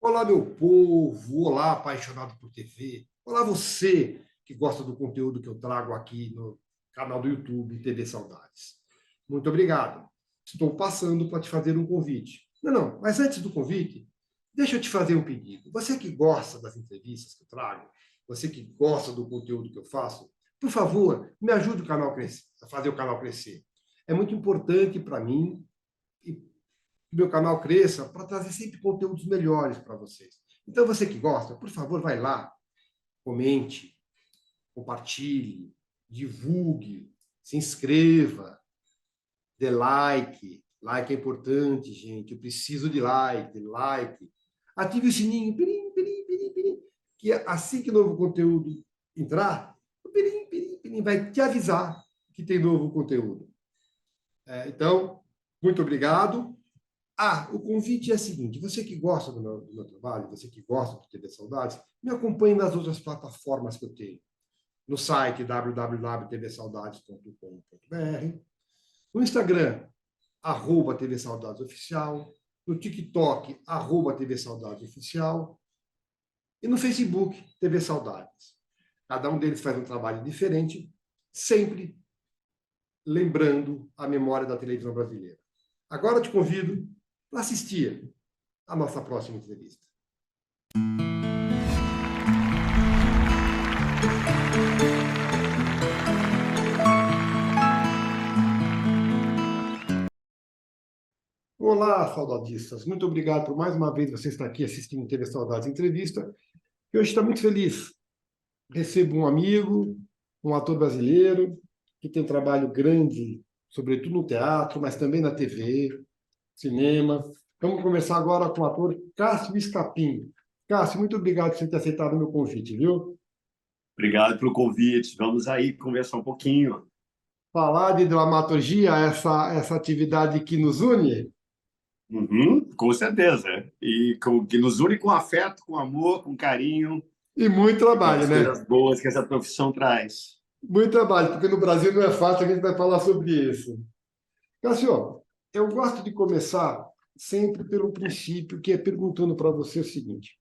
Olá, meu povo! Olá, apaixonado por TV! Olá, você que gosta do conteúdo que eu trago aqui no canal do YouTube TV Saudades. Muito obrigado. Estou passando para te fazer um convite. Não, mas antes do convite, deixa eu te fazer um pedido. Você que gosta das entrevistas que eu trago, você que gosta do conteúdo que eu faço, por favor, me ajude a fazer o canal crescer. É muito importante para mim e que meu canal cresça para trazer sempre conteúdos melhores para vocês. Então, você que gosta, por favor, vai lá, comente, compartilhe, divulgue, se inscreva, dê like. Like é importante, gente. Eu preciso de like. Ative o sininho, pirim, pirim, pirim, pirim, que assim que novo conteúdo entrar, o pirim, pirim, pirim vai te avisar que tem novo conteúdo. Então, muito obrigado. O convite é o seguinte: você que gosta do meu trabalho, você que gosta do TV Saudades, me acompanhe nas outras plataformas que eu tenho. No site www.tvsaudades.com.br, no Instagram, @TV Saudades Oficial, no TikTok, @TV Saudades Oficial, e no Facebook, TV Saudades. Cada um deles faz um trabalho diferente, sempre lembrando a memória da televisão brasileira. Agora eu te convido para assistir a nossa próxima entrevista. Olá, saudadistas. Muito obrigado por mais uma vez você estar aqui assistindo TV Saudades Entrevista. E hoje está muito feliz. Recebo um amigo, um ator brasileiro, que tem um trabalho grande, sobretudo no teatro, mas também na TV, cinema. Vamos começar agora com o ator Cássio Escapim. Cássio, muito obrigado por você ter aceitado o meu convite, viu? Obrigado pelo convite. Vamos aí conversar um pouquinho. Falar de dramaturgia, essa atividade que nos une, Uhum, com certeza. Que nos une com afeto, com amor, com carinho e muito e com trabalho, as né? coisas boas que essa profissão traz. Muito trabalho, porque no Brasil não é fácil, a gente vai falar sobre isso. Cássio, eu gosto de começar sempre pelo princípio, que é perguntando para você o seguinte: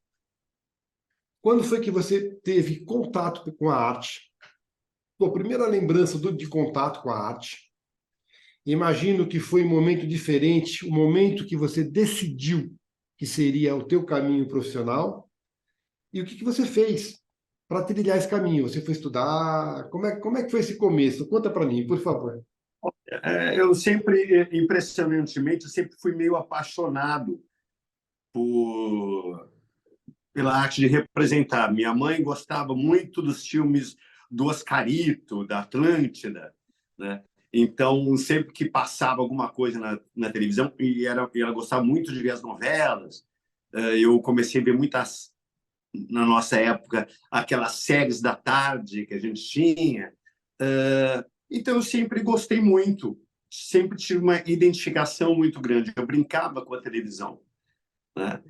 quando foi que você teve contato com a arte? Sua primeira lembrança de contato com a arte? Imagino que foi um momento diferente, o momento que você decidiu que seria o teu caminho profissional, e o que você fez para trilhar esse caminho? Você foi estudar? Como é que foi esse começo? Conta para mim, por favor. Eu sempre, impressionantemente, eu sempre fui meio apaixonado por, pela arte de representar. Minha mãe gostava muito dos filmes do Oscarito, da Atlântida, né? Então, sempre que passava alguma coisa na televisão, e ela gostava muito de ver as novelas, eu comecei a ver muitas, na nossa época, aquelas séries da tarde que a gente tinha. Então, eu sempre gostei muito, sempre tive uma identificação muito grande. Eu brincava com a televisão, né?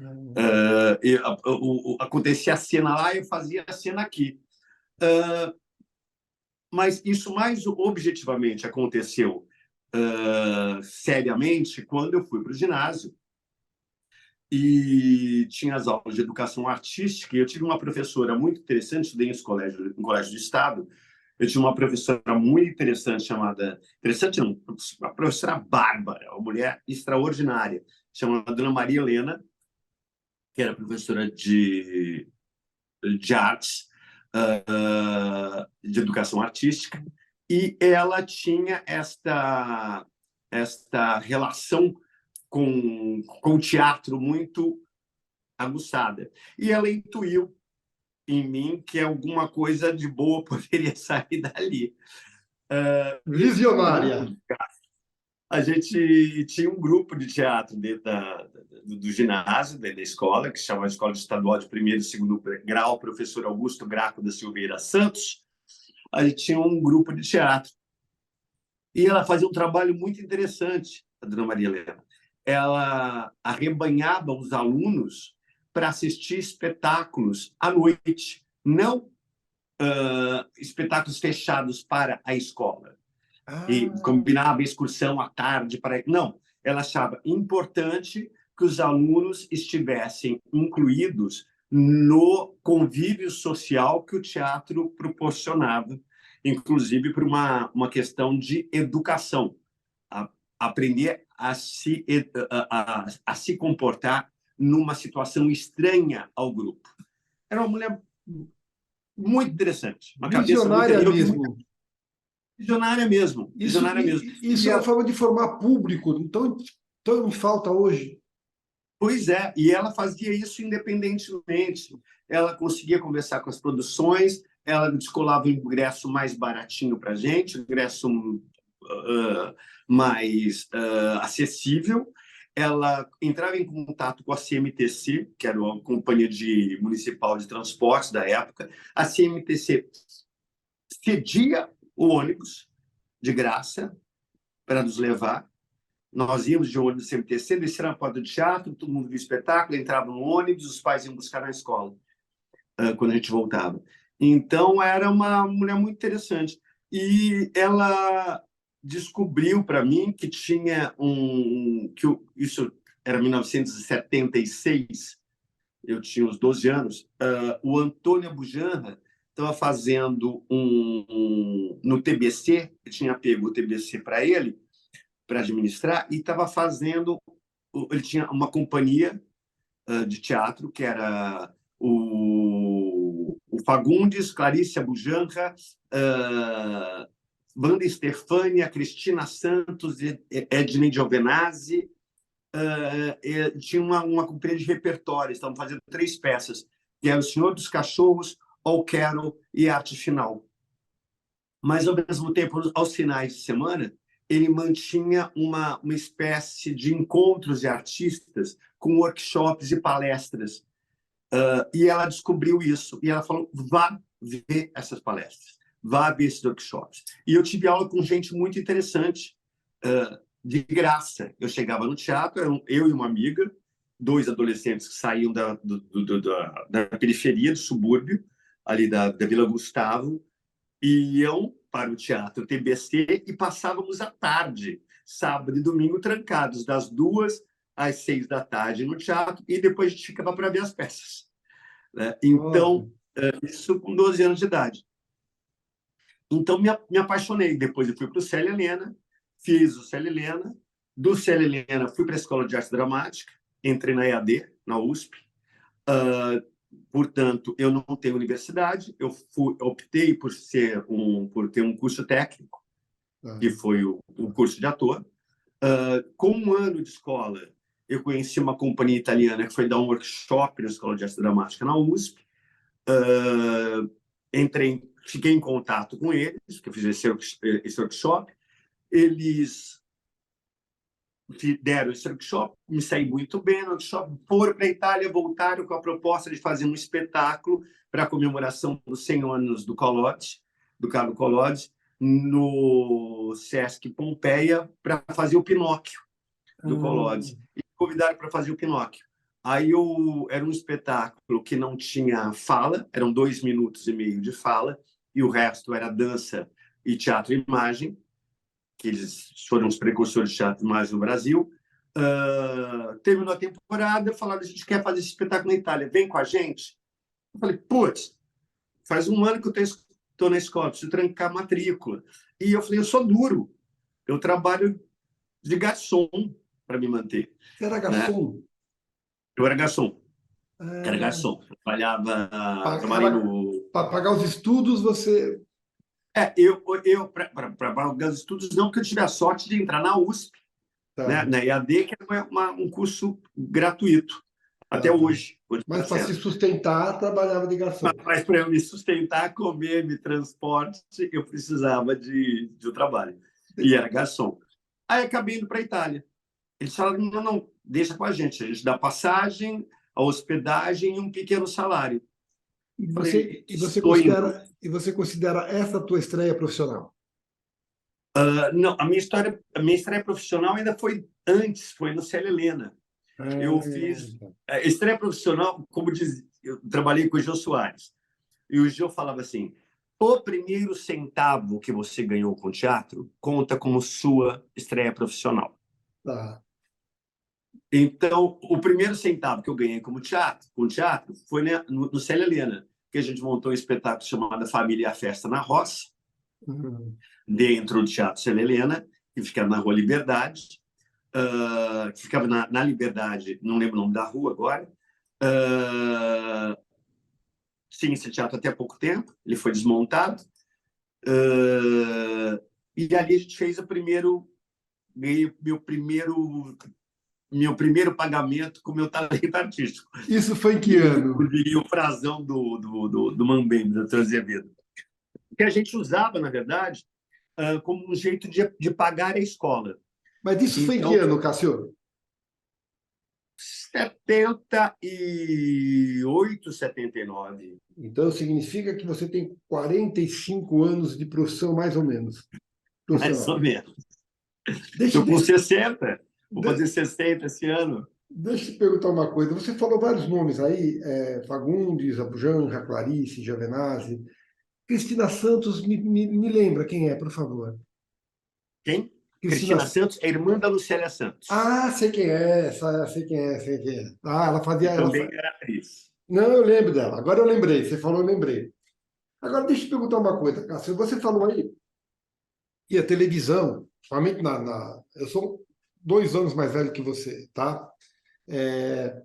Acontecia a cena lá, eu fazia a cena aqui. Mas isso mais objetivamente aconteceu seriamente quando eu fui para o ginásio e tinha as aulas de educação artística. E eu tive uma professora muito interessante, estudei em colégio de estado. Eu tinha uma professora muito interessante chamada, interessante não, uma professora bárbara, uma mulher extraordinária, chamada Dona Maria Helena, que era professora de artes, de educação artística, e ela tinha esta relação com o teatro muito aguçada. E ela intuiu em mim que alguma coisa de boa poderia sair dali. E eu tinha um grupo Visionária. de A gente tinha um grupo de teatro dentro do ginásio, da escola, que se chama Escola Estadual de Primeiro e Segundo Grau, professor Augusto Graco da Silveira Santos. A gente tinha um grupo de teatro. E ela fazia um trabalho muito interessante, a dona Maria Helena. Ela arrebanhava os alunos para assistir espetáculos à noite, não espetáculos fechados para a escola. E Ah, combinava excursão à tarde para. Não, ela achava importante que os alunos estivessem incluídos no convívio social que o teatro proporcionava, inclusive por uma questão de educação, aprender a se comportar numa situação estranha ao grupo. Era uma mulher muito interessante, uma cabeça muito... Visionária mesmo. Visionária mesmo. Visionária mesmo. Isso é uma forma de formar público, então me falta hoje. Pois é, e ela fazia isso independentemente. Ela conseguia conversar com as produções, ela descolava o ingresso mais baratinho para a gente, o ingresso mais acessível. Ela entrava em contato com a CMTC, que era a Companhia Municipal de Transportes da época. A CMTC cedia o ônibus de graça para nos levar. Nós íamos de ônibus do CMTC, descia na porta do teatro, todo mundo via o espetáculo, entrava no ônibus, os pais iam buscar na escola, quando a gente voltava. Então, era uma mulher muito interessante. E ela descobriu para mim que tinha isso era 1976, eu tinha uns 12 anos, o Antônio Bujanra estava fazendo no TBC, eu tinha pego o TBC para ele, para administrar, e estava fazendo... Ele tinha uma companhia de teatro, que era o Fagundes, Clarícia Bujanra, Wanda Stefânia, Cristina Santos, Ednei Giovenazzi. Tinha uma companhia de repertório, estavam fazendo 3 peças, que era O Senhor dos Cachorros, All Carol e Arte Final. Mas, ao mesmo tempo, aos finais de semana, ele mantinha uma espécie de encontros de artistas com workshops e palestras. E ela descobriu isso. E ela falou, vá ver essas palestras, vá ver esses workshops. E eu tive aula com gente muito interessante, de graça. Eu chegava no teatro, eu e uma amiga, 2 adolescentes que saíam da periferia, do subúrbio, ali da Vila Gustavo, e iam para o Teatro TBC e passávamos a tarde, sábado e domingo, trancados, das 2 às 6 da tarde no teatro, e depois a gente ficava para ver as peças. Né? Então, isso com 12 anos de idade. Então, me apaixonei. Depois eu fui para o Célia Helena, fiz o Célia Helena. Do Célia Helena, fui para a Escola de Arte Dramática, entrei na EAD, na USP. Portanto, eu não tenho universidade, eu optei por ter um curso técnico, que foi o curso de ator. Com 1 ano de escola, eu conheci uma companhia italiana que foi dar um workshop na Escola de Arte Dramática na USP. Fiquei em contato com eles, porque eu fiz esse workshop. Eles deram esse workshop, me saí muito bem no workshop, foram para a Itália, voltaram com a proposta de fazer um espetáculo para a comemoração dos 100 anos do Carlo Collodi, no Sesc Pompeia, para fazer o Pinóquio do Collodi. E me convidaram para fazer o Pinóquio. Aí era um espetáculo que não tinha fala, eram 2 minutos e meio de fala, e o resto era dança e teatro e imagem, que eles foram os precursores de teatro e imagem no Brasil. Terminou a temporada, falaram, a gente quer fazer esse espetáculo na Itália, vem com a gente? Eu falei, putz, faz 1 ano que eu estou na escola, preciso trancar a matrícula. E eu falei, eu sou duro, eu trabalho de garçom para me manter. Você era garçom? Né? Eu era garçom. Era garçom. Trabalhei no... Para pagar os estudos, você... Para pagar os estudos, não, porque eu tive a sorte de entrar na USP, né? Na EAD, que é um curso gratuito, até hoje. Mas para se sustentar, trabalhava de garçom. Mas para eu me sustentar, comer, me transporte, eu precisava de um trabalho. E era garçom. Aí acabei indo para a Itália. Eles falaram, não, deixa com a gente dá passagem, a hospedagem e um pequeno salário. E você considera essa a tua estreia profissional? Não, a minha estreia profissional ainda foi antes, foi no Célia Helena. Eu fiz estreia profissional, como diz, eu trabalhei com o Jô Soares. E o Jô falava assim, o primeiro centavo que você ganhou com teatro conta como sua estreia profissional. Tá. Então, o primeiro centavo que eu ganhei com teatro foi no Célia Helena, que a gente montou um espetáculo chamado Família e a Festa na Roça, Uhum. dentro do Teatro Célia Helena, que ficava na Rua Liberdade, que ficava na Liberdade, não lembro o nome da rua agora. Sim, esse teatro até há pouco tempo, ele foi desmontado. E ali a gente fez ganhei meu primeiro pagamento com o meu talento artístico. Isso foi em que ano? Diria o frasão do Mambembe, do Dr. Azevedo. Que a gente usava, na verdade, como um jeito de pagar a escola. Mas isso foi em que Então, ano, Cássio? 78, 79. Então, significa que você tem 45 anos de profissão, mais ou menos, Mais ou profissional. menos. Deixa, Estou com deixa, 60, vou fazer de- 60 esse ano. deixa eu te perguntar uma coisa. Você falou vários nomes aí, Fagundes, Abujamra, Clarice, Javenazzi. Cristina Santos, me lembra quem é, por favor. Quem? Cristina. Cristina Santos, é irmã da Lucélia Santos, Ah, sei quem é, sei quem é, sei quem é. Ah, ela que fazia. também era atriz. Não, eu lembro dela. Agora eu lembrei. Você falou, eu lembrei. Agora, deixa eu te perguntar uma coisa, Cássio. Você falou aí que a televisão, somente eu sou 2 anos mais velho que você, tá? É,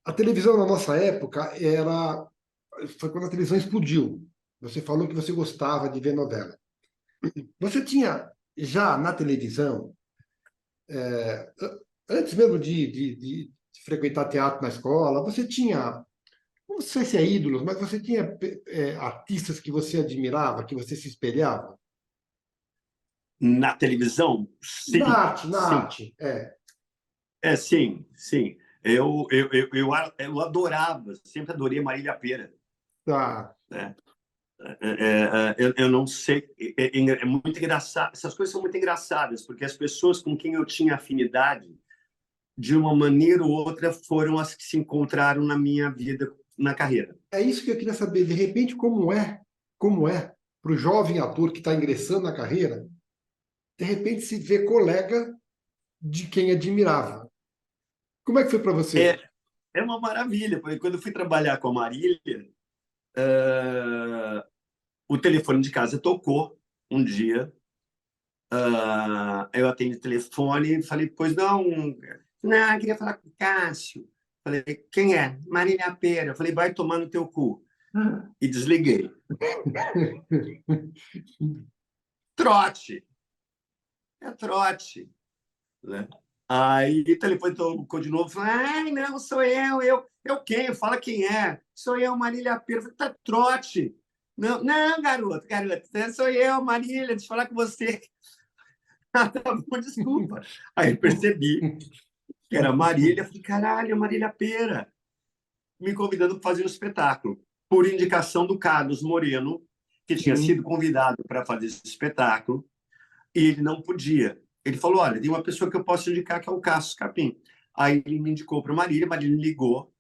a televisão na nossa época foi quando a televisão explodiu. Você falou que você gostava de ver novela. Você tinha já na televisão, antes mesmo de frequentar teatro na escola, você tinha, não sei se é ídolos, mas você tinha artistas que você admirava, que você se espelhava? Na televisão? Na Sim, arte, na sim. arte, é. Sim, sim. Eu adorava, sempre adorei Marília Pêra. Tá. Né? Eu não sei, é muito engraçado. Essas coisas são muito engraçadas, porque as pessoas com quem eu tinha afinidade, de uma maneira ou outra, foram as que se encontraram na minha vida, na carreira. É isso que eu queria saber. De repente, como é para o jovem ator que está ingressando na carreira, de repente se vê colega de quem admirava. Como é que foi para você? É, é uma maravilha, porque quando eu fui trabalhar com a Marília, o telefone de casa tocou um dia. Eu atendi o telefone e falei, pois não, não, eu queria falar com o Cássio. Falei, quem é? Marília Pêra. Eu falei, vai tomar no teu cu. E desliguei. Trote, é trote. Né? Aí o telefone tocou de novo. Falei, ai, não, sou eu quem? Fala quem é. Sou eu, Marília Pêra. Eu falei, tá trote. Não, não, garoto, sou eu, Marília, deixa eu falar com você. Ah, tá bom, desculpa. Aí percebi que era Marília. Falei, caralho, Marília Pêra, me convidando para fazer um espetáculo, por indicação do Carlos Moreno, que tinha sido Sim. convidado para fazer esse espetáculo, e ele não podia. Ele falou, olha, tem uma pessoa que eu posso indicar, que é o Cássio Capim. Aí ele me indicou para Marília me ligou,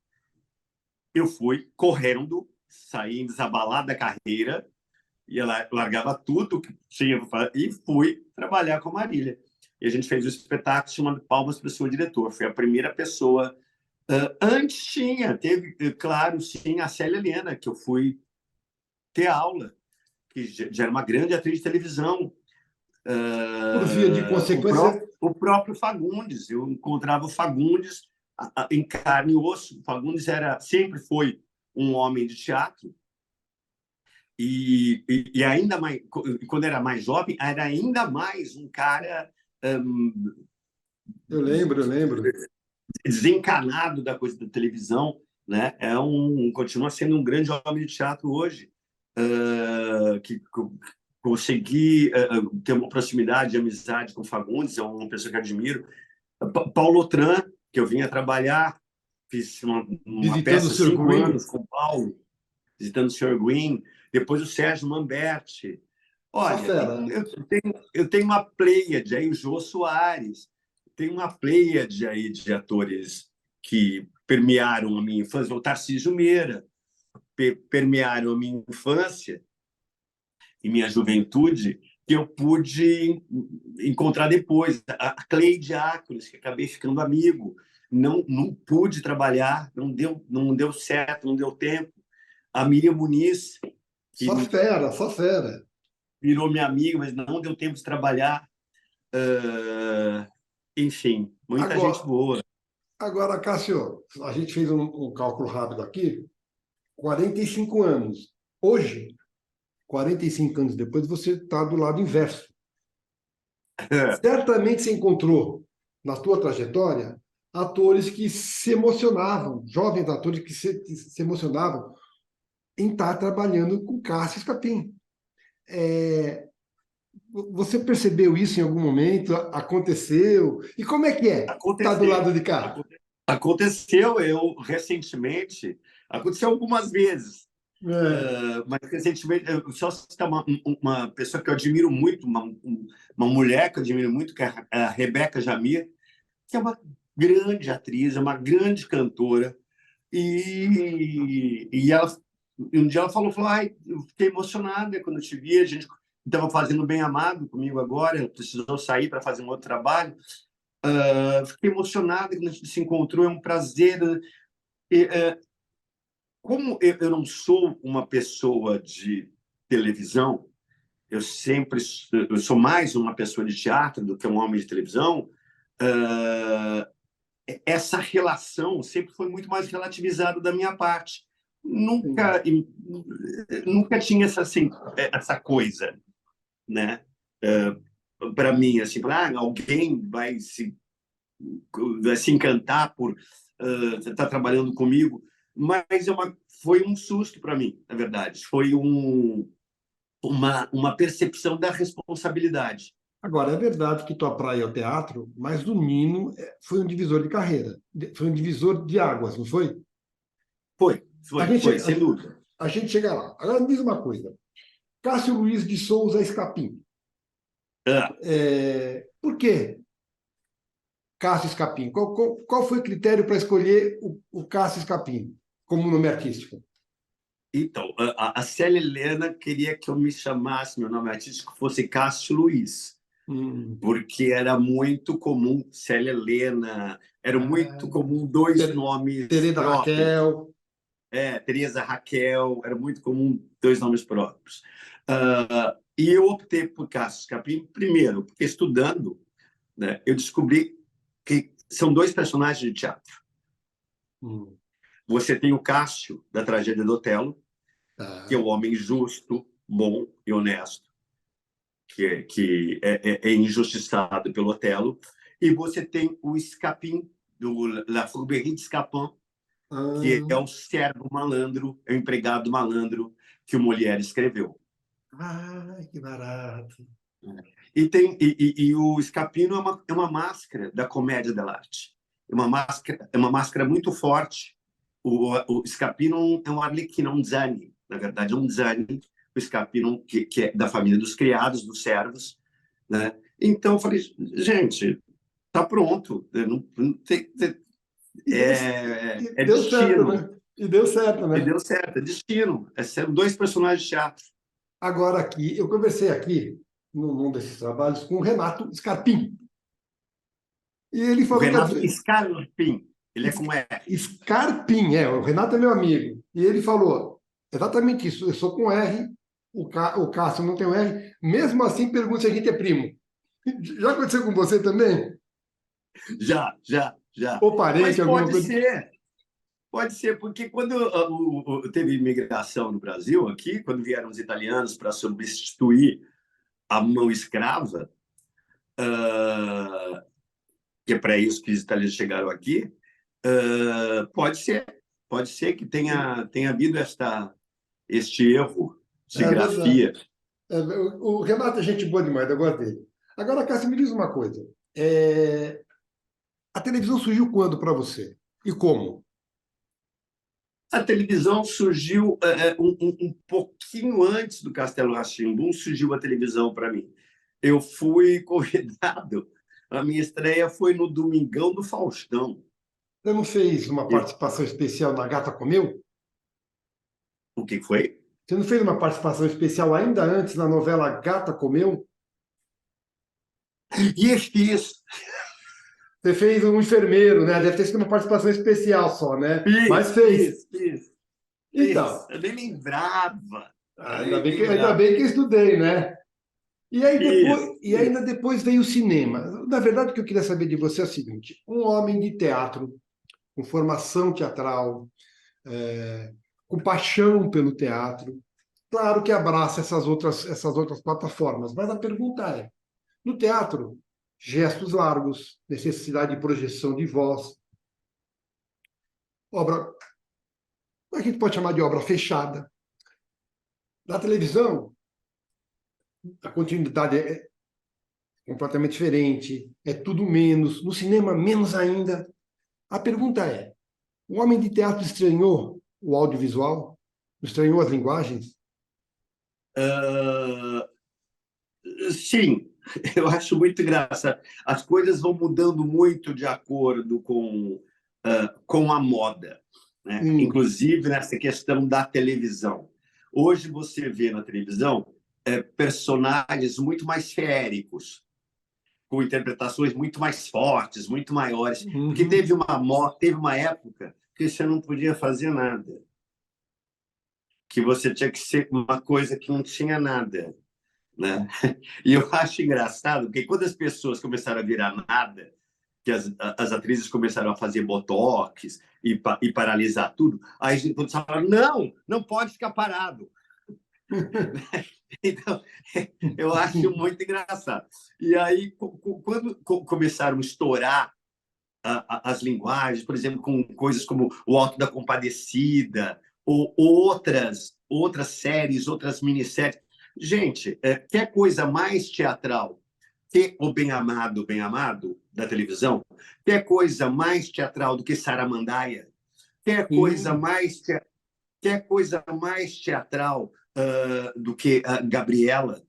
eu fui correndo, saí desabalado da carreira, e ela largava tudo que tinha para fazer, e fui trabalhar com a Marília. E a gente fez um espetáculo chamado Palmas para o Seu Diretor. Foi a primeira pessoa. Antes teve, claro, sim, a Célia Helena, que eu fui ter aula, que já era uma grande atriz de televisão. Por via de consequência, O próprio Fagundes, eu encontrava o Fagundes em carne e osso. O Fagundes sempre foi um homem de teatro, e ainda mais, quando era mais jovem, era ainda mais um cara eu lembro. desencanado da coisa da televisão, né? Continua sendo um grande homem de teatro hoje, que consegui ter uma proximidade de amizade com o Fagundes, é uma pessoa que admiro. Paulo Tran, que eu vinha trabalhar, fiz uma Visitando o peça há Sr. 5 anos Green. com o Paulo, visitando o Sr. Green, depois o Sérgio Manberti. Só Olha, fera. eu tenho uma pleiade aí, o Jô Soares, tem uma pleiade aí de atores que permearam a minha infância, o Tarcísio Meira, permearam a minha infância e minha juventude, que eu pude encontrar depois. A Cleide Ácules, que acabei ficando amigo. Não pude trabalhar, não deu certo, não deu tempo. A Miriam Muniz, Só que fera, só fera. virou minha amiga, mas não deu tempo de trabalhar. Enfim, muita gente Agora, boa. agora, Cássio, a gente fez um cálculo rápido aqui. 45 anos. Hoje, 45 anos depois, você está do lado inverso. Certamente você encontrou, na tua trajetória, atores que se emocionavam, jovens atores que se emocionavam em estar trabalhando com Cássio Escapim. É, você percebeu isso em algum momento? Aconteceu? E como é que é estar do Aconteceu. lado de cá? Aconteceu, eu recentemente, aconteceu algumas vezes, É, mas recentemente, eu só citar uma pessoa que eu admiro muito, uma mulher que eu admiro muito, que é a Rebeca Jamir, que é uma grande atriz, é uma grande cantora, e um dia ela falou, ai, eu fiquei emocionada quando eu te vi, a gente estava fazendo Bem Amado comigo agora, ela precisou sair para fazer um outro trabalho, fiquei emocionada quando a gente se encontrou, é um prazer. E, como eu não sou uma pessoa de televisão, eu sou mais uma pessoa de teatro do que um homem de televisão. uh, Essa relação sempre foi muito mais relativizada da minha parte. entendi. Nunca tinha essa coisa, né? Para mim, assim, alguém vai se encantar por estar trabalhando comigo, mas foi um susto para mim, na verdade. Foi uma percepção da responsabilidade. Agora, é verdade que tua praia é o teatro, mas o Nino foi um divisor de carreira, foi um divisor de águas, não foi? Foi, A foi, gente, foi, chega- sem dúvida. a gente chega lá. Agora, me diz uma coisa. Cássio Luiz de Souza Escapim. Ah, Por quê Cássio Escapim? Qual foi o critério para escolher o Cássio Escapim como nome artístico? então, a Célia Helena queria que eu me chamasse, meu nome artístico fosse Cássio Luiz, Hum. porque era muito comum Célia Helena, era muito Ah, comum dois Ter- nomes Tereza próprios. Raquel. Teresa Raquel, era muito comum dois nomes próprios. E eu optei por Cássio Capim, primeiro, porque estudando, né, eu descobri que são dois personagens de teatro. Hum. Você tem o Cássio, da tragédia do Otelo, que é o Tá. homem justo, bom e honesto, que é injustiçado pelo Otelo, e você tem o Escapim, do La Fourberie de Scapin, que é Ah, o servo malandro, é o empregado malandro que o Molière escreveu. que barato. E o Scapino é uma máscara da comédia dell'arte. É uma máscara muito forte. O Scapino é um arlequino, um Zani, na verdade, é um Zani, o Scapino, que é da família dos criados, dos servos. Né? Então, eu falei, gente, tá pronto. E deu, e É deu certo, destino. né? E deu certo, E né? deu certo, é destino. São dois personagens de teatro. Agora aqui, eu conversei aqui, num desses trabalhos, com o Renato Scarpim. E ele O falou que Renato Scarpim, ele é com R. Scarpim, o Renato é meu amigo. E ele falou exatamente isso. Eu sou com R, o Cássio não tem o R. Mesmo assim, pergunta se a gente é primo. Já aconteceu com você também? Já, já, já. Ou Mas parente, alguma coisa? pode ser, porque quando teve imigração no Brasil, aqui, quando vieram os italianos para substituir a mão escrava, ah, que é para isso que os italianos chegaram aqui, pode ser que tenha havido este erro de É verdade. grafia. O Renato é gente boa demais, eu gosto dele. Agora, Cássio, me diz uma coisa. A televisão surgiu quando para você? E como? A televisão surgiu um pouquinho antes do Castelo rá surgiu a televisão para mim. Eu fui convidado, a minha estreia foi no Domingão do Faustão. Você não fez uma E- participação especial na Gata Comeu? o que foi? Você não fez uma participação especial ainda antes na novela Gata Comeu? E fiz. Você fez um enfermeiro, né? Deve ter sido uma participação especial só, né? Mas fez. Fiz. Então, Eu nem lembrava. Eu ainda nem bem ainda lembrava. bem que eu estudei, né? E aí depois, e Fiz. ainda depois veio o cinema. Na verdade, o que eu queria saber de você é o seguinte: um homem de teatro, com formação teatral, é, com paixão pelo teatro, claro que abraça essas outras plataformas, mas a pergunta é: no teatro, gestos largos, necessidade de projeção de voz, obra, como é que a gente pode chamar de obra fechada? Na televisão, a continuidade é completamente diferente, é tudo menos, no cinema, menos ainda. A pergunta é: o homem de teatro estranhou o audiovisual? Estranhou as linguagens? Ah, sim, eu acho muito engraçado. As coisas vão mudando muito de acordo com a moda, né? Sim. Inclusive nessa questão da televisão. Hoje você vê na televisão personagens muito mais feéricos, com interpretações muito mais fortes, muito maiores, porque Uhum. teve uma época que você não podia fazer nada, que você tinha que ser uma coisa que não tinha nada, né? E eu acho engraçado porque quando as pessoas começaram a virar nada, que as atrizes começaram a fazer botox e paralisar tudo, aí a gente fala, não pode ficar parado. Então, eu acho muito engraçado. E aí, quando começaram a estourar as linguagens, por exemplo, com coisas como o Alto da Compadecida, ou outras séries, outras minisséries. Gente, quer coisa mais teatral que o Bem Amado, da televisão? Quer coisa mais teatral do que Saramandaia? Quer coisa Sim, mais, quer coisa mais teatral do que a Gabriela?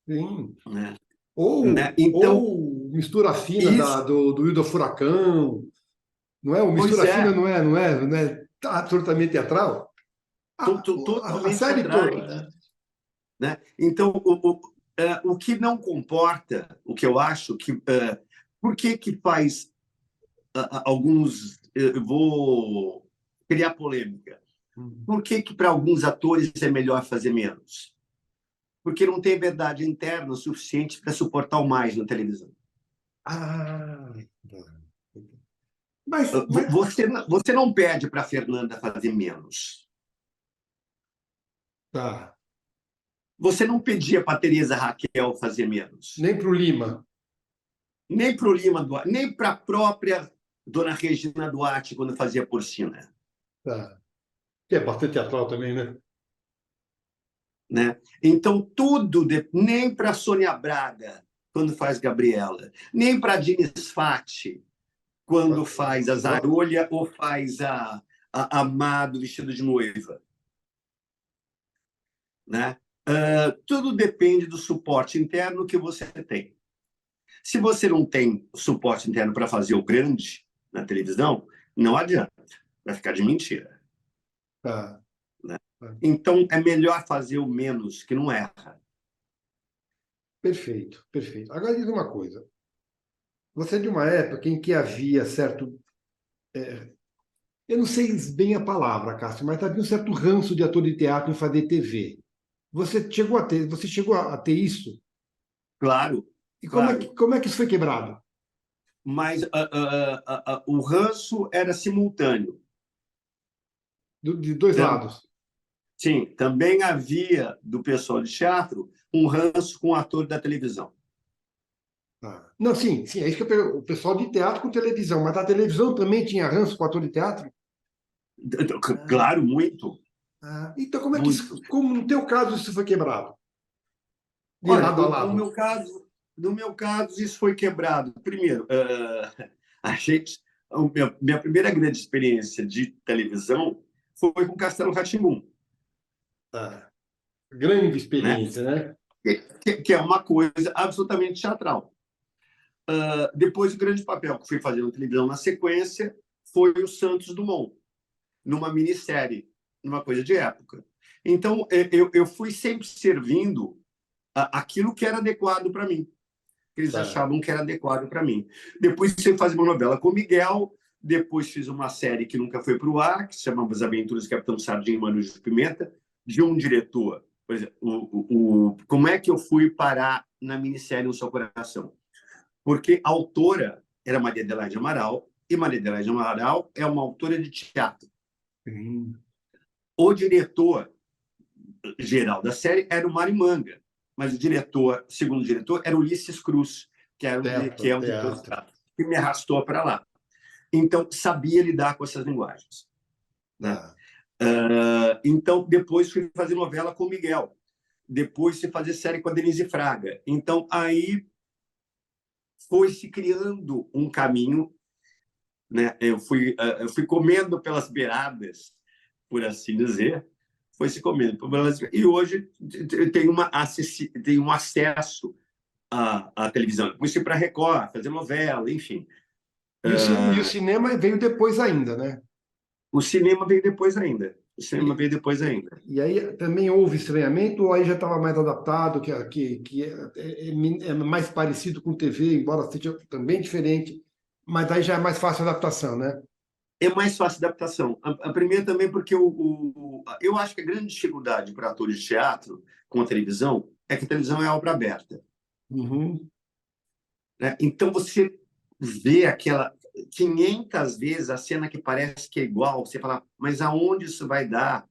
sim. Né? Ou, Né? Então, ou mistura fina isso, do Ilha do Furacão, não é? O pois mistura fina é, não é absolutamente teatral? A totalmente série teatrais. toda. Né? Então, o que não comporta, o que eu acho que. Por que, que faz alguns. Eu vou criar polêmica. Por que, que para alguns atores é melhor fazer menos? Porque não tem verdade interna o suficiente para suportar o mais na televisão. Ah, mas Você não pede para a Fernanda fazer menos. tá. Você não pedia para a Teresa Raquel fazer menos. Nem para o Lima. Nem para o Lima Duarte, nem para a própria Dona Regina Duarte, quando fazia Porcina. Tá. Que é bastante teatral também, né? Né? Então, nem para Sônia Braga, quando faz Gabriela, nem para Diniz Fati, quando faz a Zarolha ou faz a Amado vestido de noiva. Né? Tudo depende do suporte interno que você tem. Se você não tem suporte interno para fazer o grande na televisão, não adianta, vai ficar de mentira. Tá. Né? Tá. Então, é melhor fazer o menos, que não erra. Perfeito, perfeito. Agora diz uma coisa. Você é de uma época em que havia certo. Eu não sei bem a palavra, Cássio, mas havia um certo ranço de ator de teatro em fazer TV. Você chegou a ter isso? Claro, E claro. como é que isso foi quebrado? Mas o ranço era simultâneo. De dois Tam- lados. sim, também havia do pessoal de teatro um ranço com o ator da televisão. Ah. Não, sim, sim, é isso que eu pergunto. O pessoal de teatro com televisão, mas a televisão também tinha ranço com ator de teatro? Ah, Claro, muito, então, como é que muito. isso, como no teu caso isso foi quebrado? De Olha, lado a lado. no meu caso, isso foi quebrado. Primeiro, a gente, minha primeira grande experiência de televisão foi com Castelo rá tim Ah, grande né? experiência, né? Que é uma coisa absolutamente teatral. Depois, o grande papel que fui fazer na televisão na sequência foi o Santos Dumont, numa minissérie, numa coisa de época. Então, eu fui sempre servindo aquilo que era adequado para mim. que eles achavam que era adequado para mim. Depois você faz uma novela com o Miguel, depois fiz uma série que nunca foi para o ar, que se chama As Aventuras do Capitão Sardinha e Mano de Pimenta, de um diretor. Por exemplo, como é que eu fui parar na minissérie Um Só Coração? Porque a autora era Maria Adelaide Amaral, e Maria Adelaide Amaral é uma autora de teatro. O diretor geral da série era o Mário Manga, mas o diretor, segundo o diretor, era Ulisses Cruz, que é um diretor de teatro, que me arrastou para lá. Então, sabia lidar com essas linguagens. Né? Então, depois fui fazer novela com o Miguel. Depois fui fazer série com a Denise Fraga. Então, aí foi se criando um caminho. Né? Eu fui comendo pelas beiradas, por assim dizer, foi se comendo pelas. E hoje tenho um acesso à televisão. Depois fui para a Record, fazer novela, enfim. E o cinema veio depois ainda, né? O cinema veio depois ainda. O cinema veio depois ainda. E aí também houve estranhamento, ou aí já estava mais adaptado, que é mais parecido com TV, embora seja também diferente, mas aí já é mais fácil a adaptação, né? É mais fácil a adaptação. A primeira também porque eu acho que a grande dificuldade para atores de teatro com a televisão é que a televisão é obra aberta. Uhum. Né? Então, você vê aquela 500 vezes a cena que parece que é igual, você fala, mas aonde isso vai dar?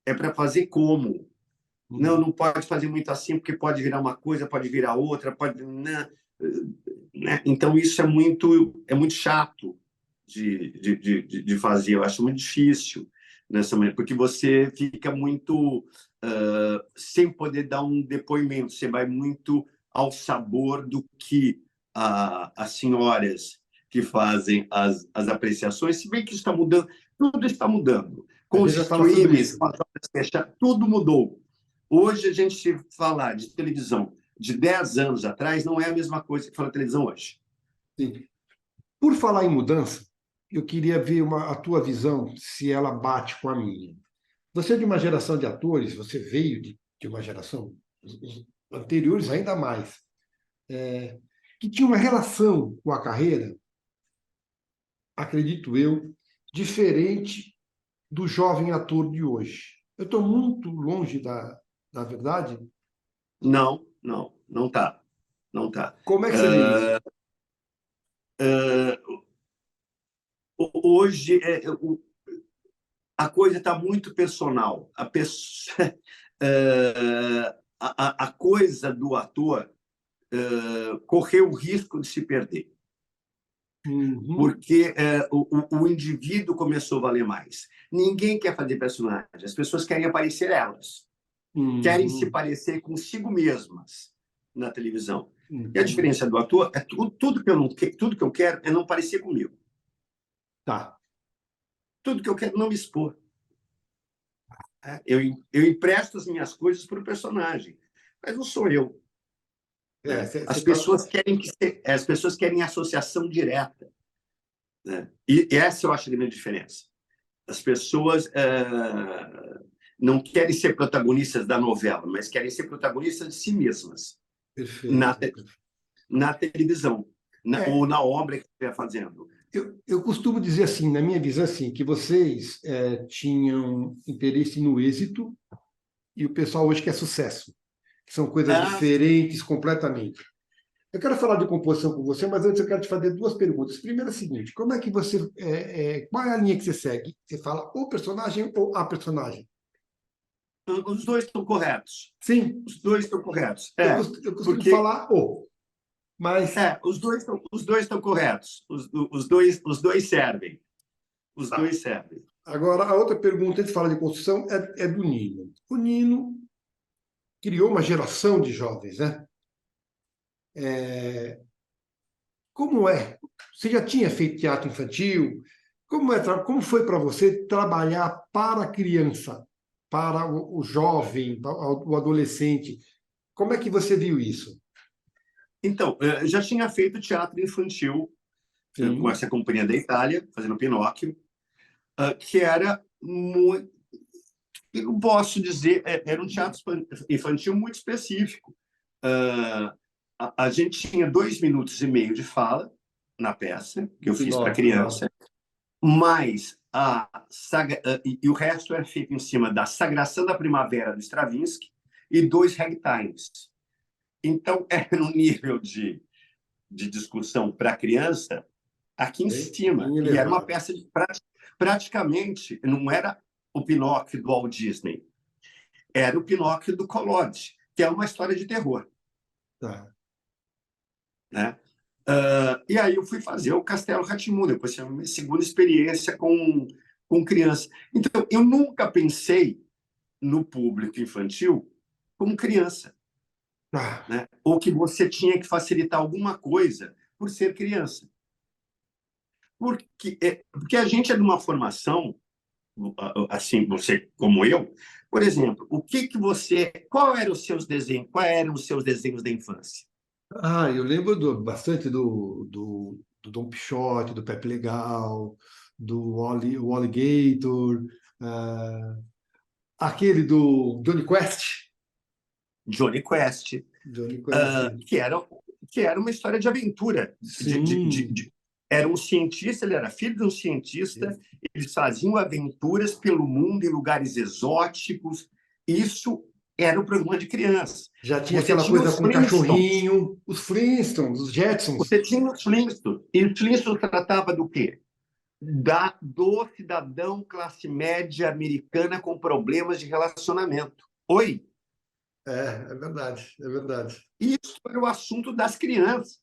É para fazer como? Não pode fazer muito assim, porque pode virar uma coisa, pode virar outra, pode... Né? Então, isso é muito chato de fazer. Eu acho muito difícil nessa maneira, porque você fica muito sem poder dar um depoimento. Você vai muito ao sabor do que as senhoras que fazem as apreciações, se bem que isso está mudando, tudo está mudando. Com os streams, com as obras fechadas, tudo mudou. Hoje, a gente falar de televisão de 10 anos atrás não é a mesma coisa que falar de televisão hoje. Sim. Por falar em mudança, eu queria ver a tua visão, se ela bate com a minha. Você é de uma geração de atores, você veio de uma geração, os anteriores ainda mais, que tinha uma relação com a carreira, acredito eu, diferente do jovem ator de hoje. Eu estou muito longe da verdade? Não está. Não tá. Como é que você vê isso? Hoje, a coisa está muito personal. A coisa do ator correu o risco de se perder. Uhum. Porque o indivíduo começou a valer mais. Ninguém quer fazer personagem, as pessoas querem aparecer elas. Querem se parecer consigo mesmas na televisão. E a diferença do ator é tudo que eu quero é não parecer comigo. Tá. Tudo que eu quero é não me expor. Eu empresto as minhas coisas para o personagem, mas não sou eu. As pessoas querem associação direta. Né? E essa eu acho a grande diferença. As pessoas não querem ser protagonistas da novela, mas querem ser protagonistas de si mesmas. Perfeito. Na televisão, ou na obra que estiver fazendo. Eu costumo dizer assim, na minha visão, assim, que vocês tinham interesse no êxito e o pessoal hoje quer sucesso, que são coisas diferentes completamente. Eu quero falar de composição com você, mas antes eu quero te fazer duas perguntas. Primeiro é a seguinte, como é que você, qual é a linha que você segue? Você fala o personagem ou a personagem? Os dois estão corretos. Sim. Os dois estão corretos. Eu costumo falar o. Mas... os dois estão corretos. Os dois servem. Os dois servem. Agora, a outra pergunta, a gente fala de construção, é do Nino. O Nino criou uma geração de jovens, né? Como é? Você já tinha feito teatro infantil? Como foi para você trabalhar para a criança, para o jovem, o adolescente? Como é que você viu isso? Então, já tinha feito teatro infantil com essa companhia da Itália, fazendo Pinóquio, que era muito... Eu posso dizer, era um teatro infantil muito específico. a gente tinha 2 minutos e meio de fala na peça, que eu fiz para criança, mas e o resto era feito em cima da Sagração da Primavera do Stravinsky e 2 ragtimes. Então, era um nível de discussão para criança aqui em cima. E era uma peça de praticamente, não era o Pinóquio do Walt Disney, era o Pinóquio do Collodi, que é uma história de terror. Tá. Né? E aí eu fui fazer o Castelo Rá-Tim-Bum, depois foi a minha segunda experiência com criança. Então, eu nunca pensei no público infantil como criança. Né? Ou que você tinha que facilitar alguma coisa por ser criança. Porque a gente é de uma formação, assim, você como eu, por exemplo, quais eram os seus desenhos da infância? Eu lembro bastante do Dom Quixote, do Pepe Legal, do Wally Gator, aquele do Johnny Quest. Johnny Quest, que era uma história de aventura. Era um cientista, ele era filho de um cientista, eles faziam aventuras pelo mundo em lugares exóticos. Isso era um programa de criança. Já tinha aquela coisa com o cachorrinho, os Flintstones, os Jetsons. Você tinha os Flintstones. E os Flintstones tratava do quê? Do cidadão classe média americana com problemas de relacionamento. Oi? É verdade, é verdade. Isso era o assunto das crianças.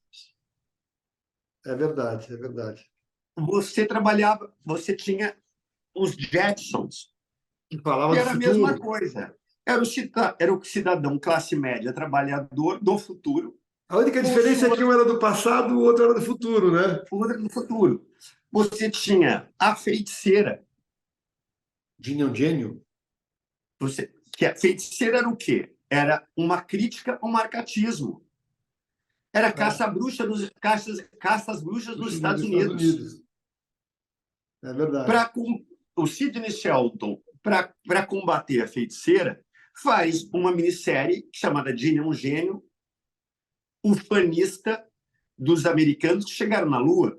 É verdade, é verdade. Você tinha os Jetsons, que falava que era do a mesma coisa. Era o cidadão classe média trabalhador do futuro. A única diferença é que um era do passado, o outro era do futuro, né? O outro era do futuro. Você tinha a feiticeira. Ginny Gênio. Que a feiticeira era o quê? Era uma crítica ao marcatismo. Era caça-bruxa caças bruxas dos Estados Unidos. É verdade. O Sidney Sheldon, para combater a feiticeira, faz uma minissérie chamada Ginny é um Gênio, ufanista dos americanos que chegaram na Lua.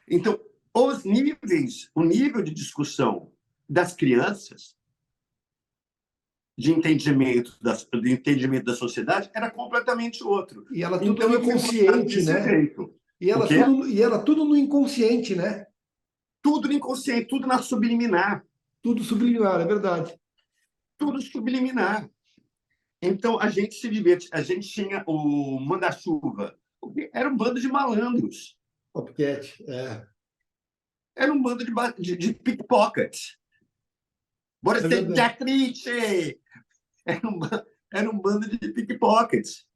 Então, o nível de discussão das crianças, de entendimento da sociedade, era completamente outro. E ela tudo no inconsciente, né? E ela tudo no inconsciente, né? Tudo no inconsciente, tudo na subliminar. Tudo subliminar, é verdade. Tudo subliminar. Então, a gente se diverte. A gente tinha o Manda-Chuva. Era um bando de malandros. Copycat, Era um bando de pickpockets. Bora ser Jack Ritchie! Era um bando de pickpockets.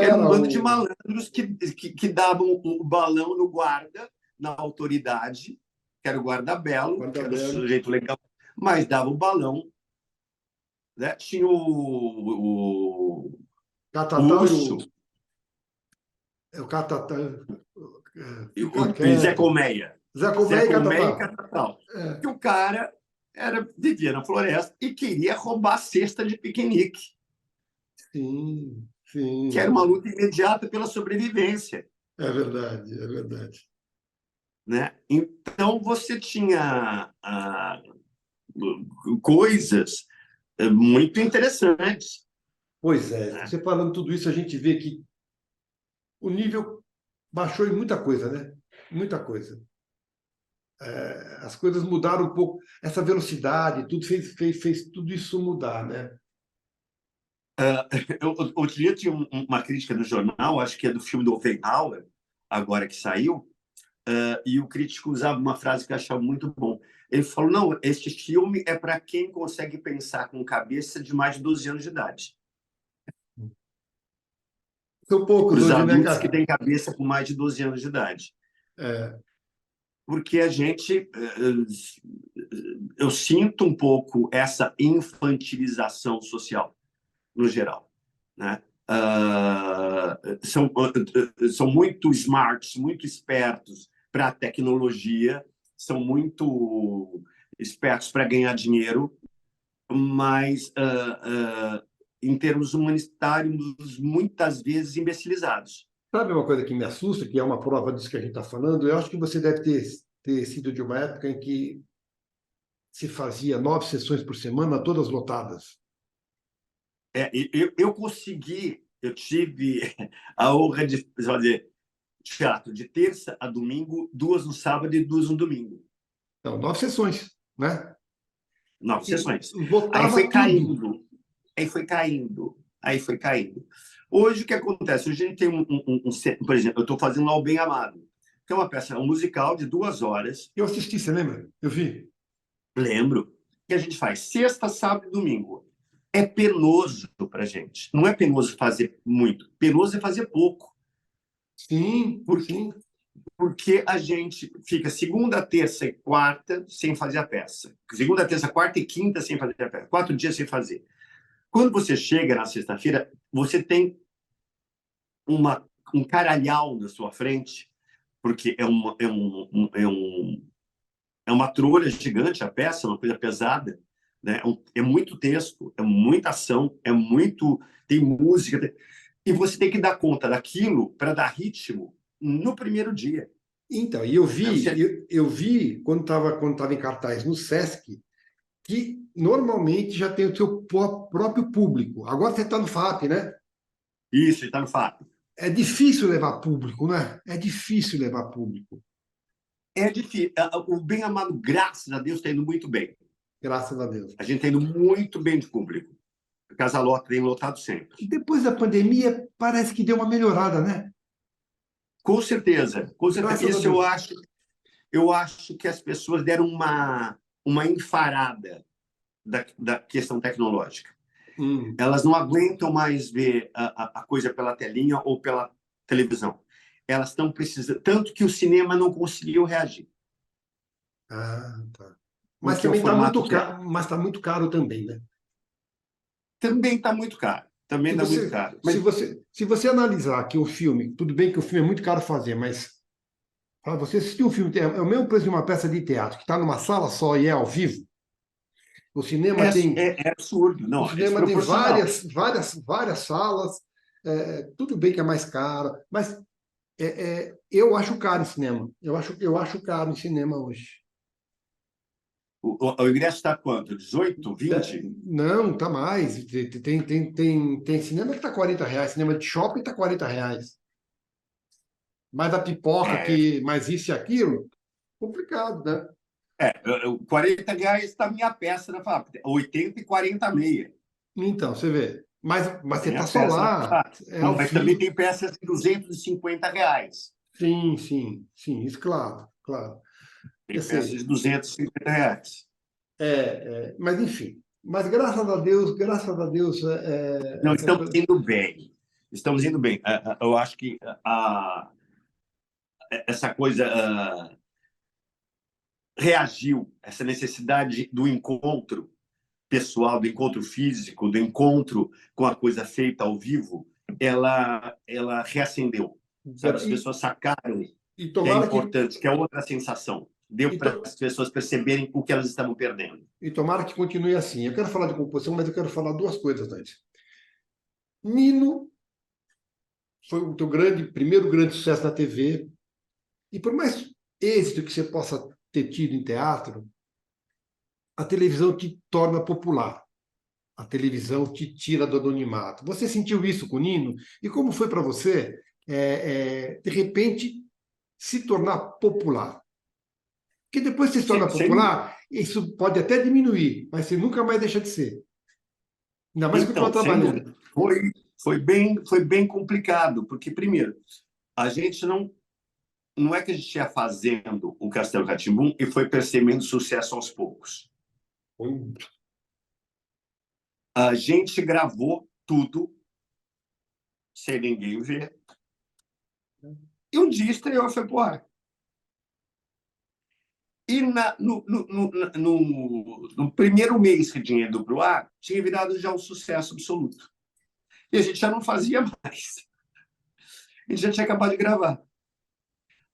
Era um bando de malandros que davam o balão no guarda, na autoridade, que era o guarda-belo, que era o sujeito legal, mas dava o balão. Né? Tinha o urso. O Catatá. O Zé Colmeia. Zé Colmeia e Catatal. Que o cara vivia na floresta e queria roubar a cesta de piquenique. Sim. Que era uma luta imediata pela sobrevivência. É verdade, é verdade. Né? Então, você tinha coisas muito interessantes. Pois é. Você falando tudo isso, a gente vê que o nível baixou em muita coisa, né? Muita coisa. As coisas mudaram um pouco. Essa velocidade, tudo fez tudo isso mudar, né? Outro dia tinha uma crítica no jornal, acho que é do filme do Oppenheimer, agora que saiu, e o crítico usava uma frase que eu achava muito bom. Ele falou, não, este filme é para quem consegue pensar com cabeça de mais de 12 anos de idade. São poucos os hoje, adultos, né, cara? que têm cabeça com mais de 12 anos de idade. Porque a gente... Eu sinto um pouco essa infantilização social, no geral. Né? São muito smarts, muito espertos para a tecnologia, são muito espertos para ganhar dinheiro, mas em termos humanitários, muitas vezes imbecilizados. Sabe uma coisa que me assusta, que é uma prova disso que a gente está falando? Eu acho que você deve ter sido de uma época em que se fazia 9 sessões por semana, todas lotadas. Eu tive a honra de fazer teatro de terça a domingo, 2 no sábado e 2 no domingo. Então, 9 sessões, né? 9 sessões. Aí Lotava foi tudo. caindo, aí foi caindo. Hoje o que acontece? Hoje a gente tem por exemplo, eu estou fazendo lá o Bem Amado, que é uma peça, um musical de 2 horas. Eu assisti, você lembra? Eu vi. Lembro que a gente faz sexta, sábado e domingo. É penoso para gente. Não é penoso fazer muito, penoso é fazer pouco. Sim, Por quê? sim. Porque a gente fica segunda, terça e quarta sem fazer a peça. Segunda, terça, quarta e quinta sem fazer a peça. 4 dias sem fazer. Quando você chega na sexta-feira, você tem um caralhau na sua frente, porque é uma trolha gigante a peça, é uma coisa pesada, né? É muito texto, é muita ação, tem música, e você tem que dar conta daquilo para dar ritmo no primeiro dia. Então, e eu Né? vi, eu vi quando tava em cartaz no Sesc, que normalmente já tem o seu próprio público. Agora você está no FAP, né? Isso, está no fato. É difícil levar público, né? É difícil levar público, É difícil. O Bem Amado, graças a Deus, está indo muito bem. graças a Deus. A gente está indo muito bem de público. A Casa Lota tem lotado sempre. Depois da pandemia, parece que deu uma melhorada, né? Com certeza, com certeza. Graças a Isso Deus. eu acho que as pessoas deram uma enfarada da questão tecnológica. Hum. Elas não aguentam mais ver a coisa pela telinha ou pela televisão. Elas estão precisando. Tanto que o cinema não conseguiu reagir, Ah, tá. Mas porque é o também está formato muito que é. caro, mas está muito caro também, né? Também está muito caro. Também Se está muito você, caro. se Mas você, se você analisar que o filme, tudo bem que o filme é muito caro fazer, mas para você assistir um filme, é o mesmo preço de uma peça de teatro, que está numa sala só e é ao vivo. O cinema tem, é absurdo, o não, é cinema tem desproporcional. várias salas. Tudo bem que é mais caro, mas eu acho caro em cinema. Eu acho caro em cinema hoje. O ingresso está quanto? 18, É, 20? não, tá mais. Tem cinema que tá R$ 40, cinema de shopping tá R$ 40. Mas a pipoca, É, mais isso e aquilo, complicado, né? R$ 40 está a minha peça na FAP. 80 e 40 meia. Então, você vê. Mas A você tá minha só peça na lá, FAP. é ao Mas também vivo. tem peças de R$ 250. Sim, sim, sim, isso, claro, claro. Tem Eu peças de sei. R$ 250. Mas enfim. Mas graças a Deus, Não, essas estamos coisas. indo bem. Estamos indo bem. Eu acho que essa coisa reagiu, essa necessidade do encontro pessoal, do encontro físico, do encontro com a coisa feita ao vivo, ela reacendeu. Sabe? As E, pessoas sacaram e que é tomara que, importante, que é outra sensação. Deu e, para as pessoas perceberem o que elas estavam perdendo. e tomara que continue assim. Eu quero falar de composição, mas eu quero falar duas coisas antes. Nino foi o teu primeiro grande sucesso na TV, e por mais êxito que você possa ter tido em teatro, a televisão te torna popular. A televisão te tira do anonimato. Você sentiu isso com o Nino? E como foi para você, de repente, se tornar popular? Porque depois que se torna Sem dúvida. popular, isso pode até diminuir, mas você nunca mais deixa de ser. Ainda mais que continua Então, sem dúvida. trabalhando. Foi bem complicado, porque, primeiro, a gente não é que a gente ia fazendo o Castelo rá e foi percebendo sucesso aos poucos. A gente gravou tudo sem ninguém ver. E um dia estreou, foi pro ar. E no primeiro mês que tinha ido pro ar, tinha virado já um sucesso absoluto. E a gente já não fazia mais. A gente já tinha acabado de gravar.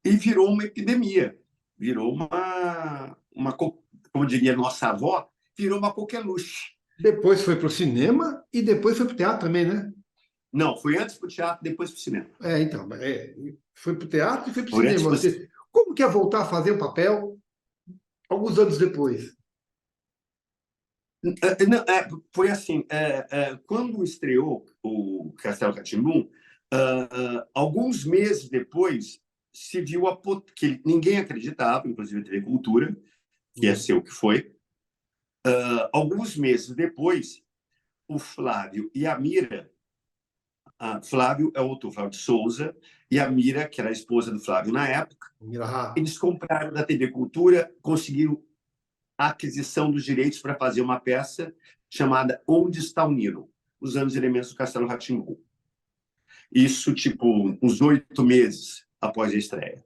E virou uma epidemia. Virou como diria nossa avó, virou uma coqueluche. Depois foi para o cinema e depois foi para o teatro também, né? Não, foi antes para o teatro, depois para o cinema. Então, foi para o teatro e foi para o Foi antes cinema. pro... Como que é voltar a fazer o papel alguns anos depois? Não, foi assim, quando estreou o Castelo rá tim alguns meses depois se viu que ninguém acreditava, inclusive a TV Cultura, que ia ser o que foi. Alguns meses depois, o Flávio e a Mira, Flávio é o autor, Flávio de Souza, e a Mira, que era a esposa do Flávio na época, Mira, eles compraram da TV Cultura, conseguiram a aquisição dos direitos para fazer uma peça chamada Onde Está o Nilo? Os Anos e Elementos do Castelo rá tim Isso, tipo, uns 8 meses após a estreia.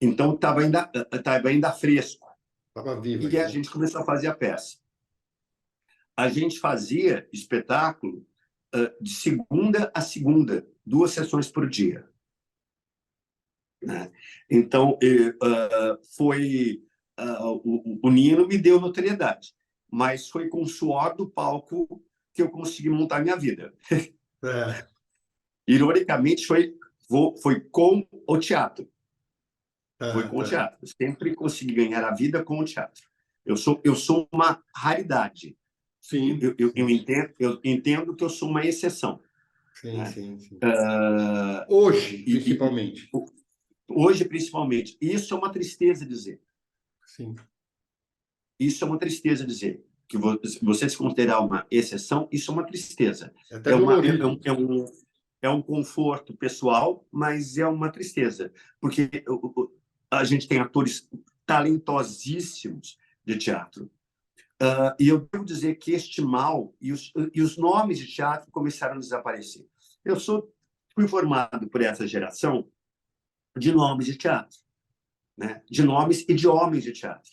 Então, tava ainda fresco. estava vivo E a ainda. gente começou a fazer a peça. A gente fazia espetáculo de segunda a segunda, 2 sessões por dia. Né? Então, o Nino me deu notoriedade, mas foi com o suor do palco que eu consegui montar minha vida. É, Ironicamente, foi com o teatro. Foi é, com o é. teatro. Eu sempre consegui ganhar a vida com o teatro. Eu sou uma raridade. Sim, Eu entendo que eu sou uma exceção. sim, Né? sim, sim. Uh, Hoje, e, principalmente. hoje, principalmente, isso é uma tristeza dizer. Sim. Isso é uma tristeza dizer. Que você se considerar uma exceção, isso é uma tristeza. É até É, uma, é, dolorido. um, é, um, é um conforto pessoal, mas é uma tristeza. Porque a gente tem atores talentosíssimos de teatro. E eu devo dizer que este mal e os nomes de teatro começaram a desaparecer. Fui formado por essa geração de nomes de teatro, né? De nomes e de homens de teatro.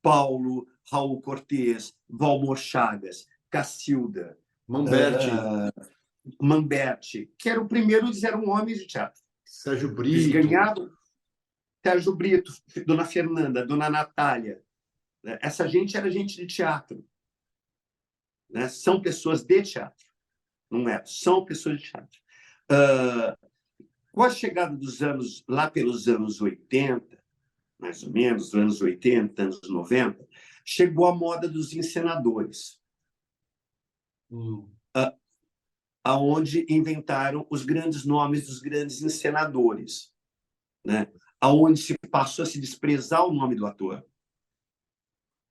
Paulo, Raul Cortez, Valmor Chagas, Cacilda, Mamberti, Mamberti, que eram primeiros, eram homens de teatro. Sérgio Eles Brito. ganharam Sérgio Brito, Dona Fernanda, Dona Natália. Essa gente era gente de teatro. Né? São pessoas de teatro. Não é? São pessoas de teatro. Com a chegada dos anos, lá pelos anos 80, mais ou menos, anos 80, anos 90, chegou a moda dos encenadores, aonde inventaram os grandes nomes dos grandes encenadores, né? Aonde se passou a se desprezar o nome do ator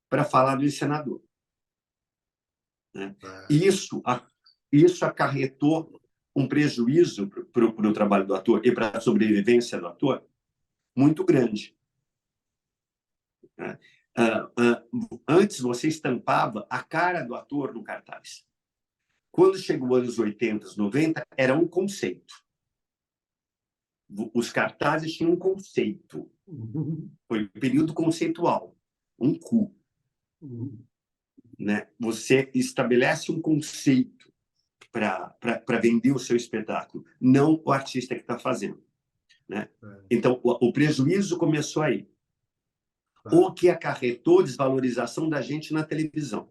para falar do encenador. Né? Isso acarretou um prejuízo para o trabalho do ator e para a sobrevivência do ator muito grande. Né? Antes, você estampava a cara do ator no cartaz. Quando chegou os anos 80, 90, era um conceito. Os cartazes tinham um conceito. Foi um período conceitual. Um cu. Né? Você estabelece um conceito para vender o seu espetáculo, não o artista que está fazendo. Né? Então, o prejuízo começou aí. O que acarretou desvalorização da gente na televisão.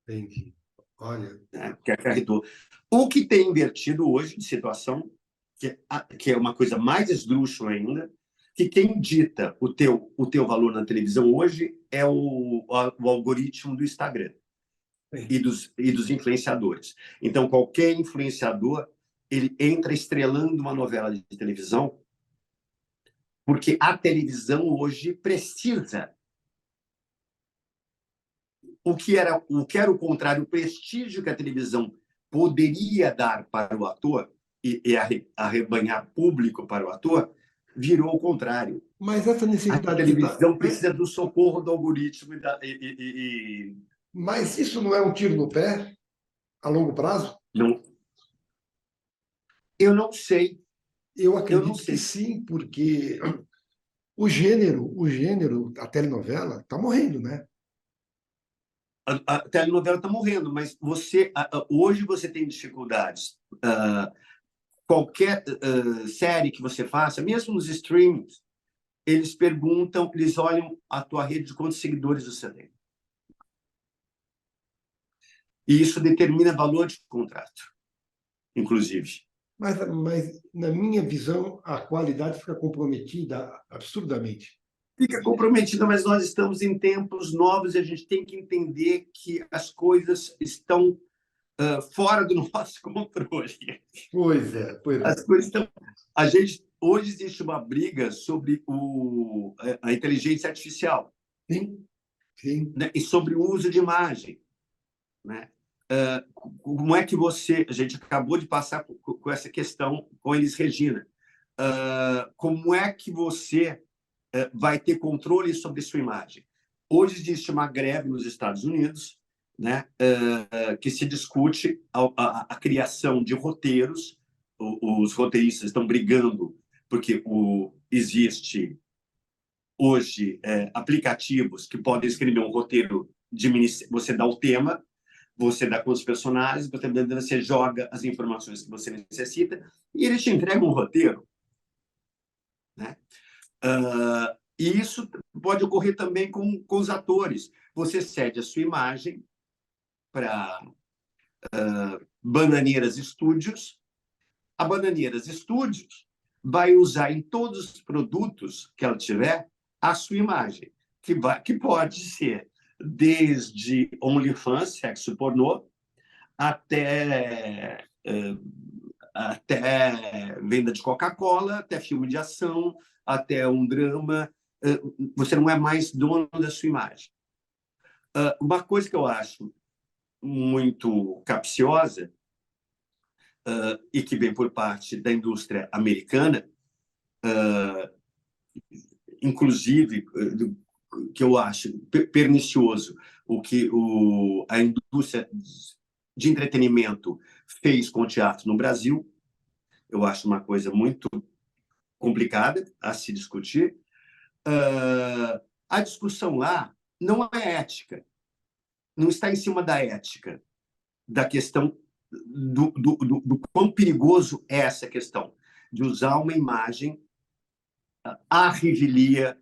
Entendi. Olha. Né? Que acarretou. O que tem invertido hoje, de situação, que é uma coisa mais esdrúxula ainda, que quem dita o teu valor na televisão hoje é o algoritmo do Instagram e dos influenciadores. Então, qualquer influenciador, ele entra estrelando uma novela de televisão, porque a televisão hoje precisa. O que era o contrário, o prestígio que a televisão poderia dar para o ator e arrebanhar público para o ator, virou o contrário. Mas essa A necessidade que está. televisão precisa do socorro do algoritmo. Mas isso não é um tiro no pé a longo prazo? Não, eu não sei. Eu Eu não acredito que sei. sim, porque o gênero, a telenovela, está morrendo, né? A telenovela está morrendo, mas hoje você tem dificuldades. Qualquer série que você faça, mesmo nos streamings, eles perguntam, eles olham a tua rede de quantos seguidores você tem. E isso determina valor de contrato, inclusive. Mas, na minha visão, a qualidade fica comprometida absurdamente. Fica comprometida, mas nós estamos em tempos novos e a gente tem que entender que as coisas estão fora do nosso controle. Pois é, pois é. As coisas estão... Hoje existe uma briga sobre a inteligência artificial. Sim, sim. Né? E sobre o uso de imagem. Né? Como é que você... A gente acabou de passar com essa questão com Elis Regina. Como é que você vai ter controle sobre sua imagem? Hoje existe uma greve nos Estados Unidos, né, que se discute a criação de roteiros. Os roteiristas estão brigando porque existe hoje aplicativos que podem escrever um roteiro de você dá o tema, você dá com os personagens, você joga as informações que você necessita e eles te entregam um roteiro. Né? E isso pode ocorrer também com os atores. Você cede a sua imagem para Bananeiras Studios. A Bananeiras Studios vai usar em todos os produtos que ela tiver a sua imagem, que pode ser desde OnlyFans, sexo pornô, até venda de Coca-Cola, até filme de ação, até um drama. Você não é mais dono da sua imagem. Uma coisa que eu acho muito capciosa e que vem por parte da indústria americana, inclusive, que eu acho pernicioso o que a indústria de entretenimento fez com o teatro no Brasil. Eu acho uma coisa muito complicada a se discutir. A discussão lá não é ética, não está em cima da ética, da questão do quão perigoso é essa questão de usar uma imagem à revelia,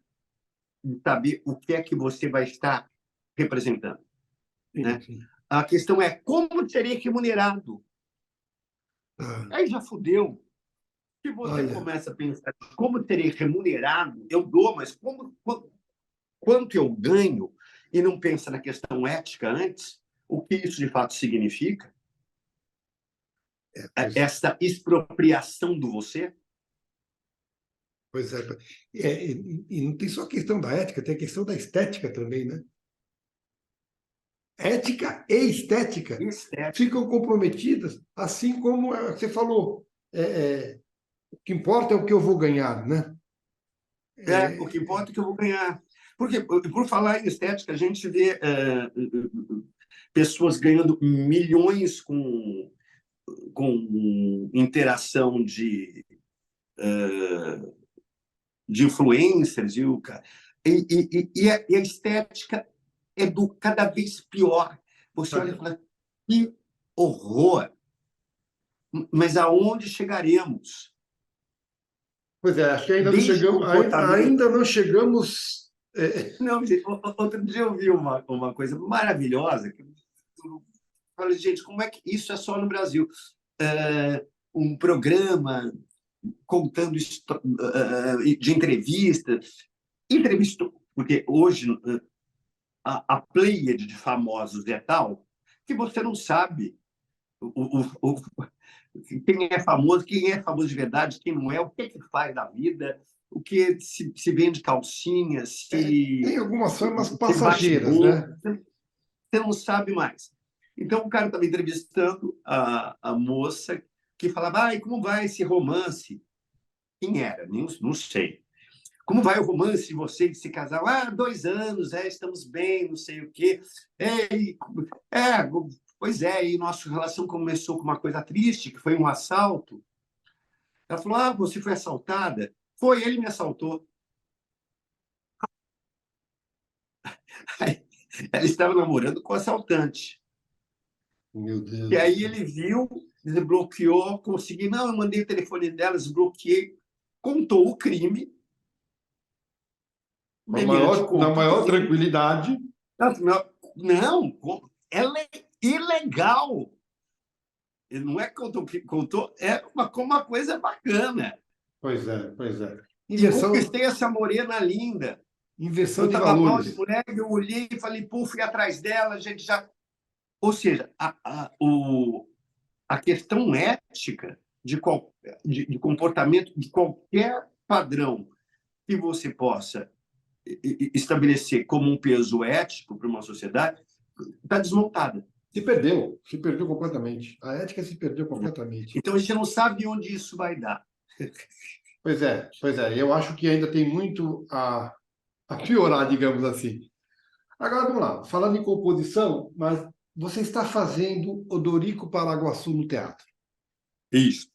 de saber o que é que você vai estar representando. Sim, Né? sim. A questão é como serei remunerado. Aí já fudeu. Se você começa a pensar como terei remunerado, eu dou, mas quanto eu ganho, e não pensa na questão ética antes, o que isso de fato significa? Essa expropriação do você? Pois é. E não tem só a questão da ética, tem a questão da estética também, né? Ética e estética ficam comprometidas, assim como você falou. O que importa é o que eu vou ganhar, né? O que importa é que eu vou ganhar. Porque, por falar em estética, a gente vê pessoas ganhando milhões com interação de influencers. E a estética é cada vez pior. Você olha e fala, que horror! Mas aonde chegaremos? Pois é, acho que ainda não Desde chegamos. Ainda não chegamos. Não, outro dia eu vi uma coisa maravilhosa. Que eu falei, gente, como é que isso é só no Brasil? Um programa contando de entrevistou, porque hoje a pleiade de famosos é tal que você não sabe quem é famoso de verdade, quem não é, o que faz da vida, o que se vende calcinha, Tem algumas formas se bate passageiras, boca, né? você não sabe mais. Então, o cara estava entrevistando a moça que falava, como vai esse romance? Quem era? Não sei. Como vai o romance de vocês se casar? 2 anos, estamos bem, não sei o quê. Pois é, e nossa relação começou com uma coisa triste, que foi um assalto. Ela falou, você foi assaltada? Foi, ele me assaltou. Aí, ela estava namorando com o assaltante. Meu Deus. E aí ele viu, desbloqueou, consegui. Não, eu mandei o telefone dela, desbloqueei, contou o crime. Na maior tranquilidade. Não, é ilegal. Não é que contou, é uma coisa bacana. Pois é, pois é. E conquistei essa morena linda. Inversão Eu de estava mal de valores. mulher, eu olhei e falei, pô, fui atrás dela, a gente já... Ou seja, a questão ética de comportamento, de qualquer padrão que você possa estabelecer como um peso ético para uma sociedade, está desmontada. Se perdeu completamente. A ética se perdeu completamente. Então, a gente não sabe onde isso vai dar. Pois é, pois é. Eu acho que ainda tem muito a piorar, digamos assim. Agora, vamos lá. Falando em composição, mas você está fazendo Odorico Paraguaçu no teatro. Isso.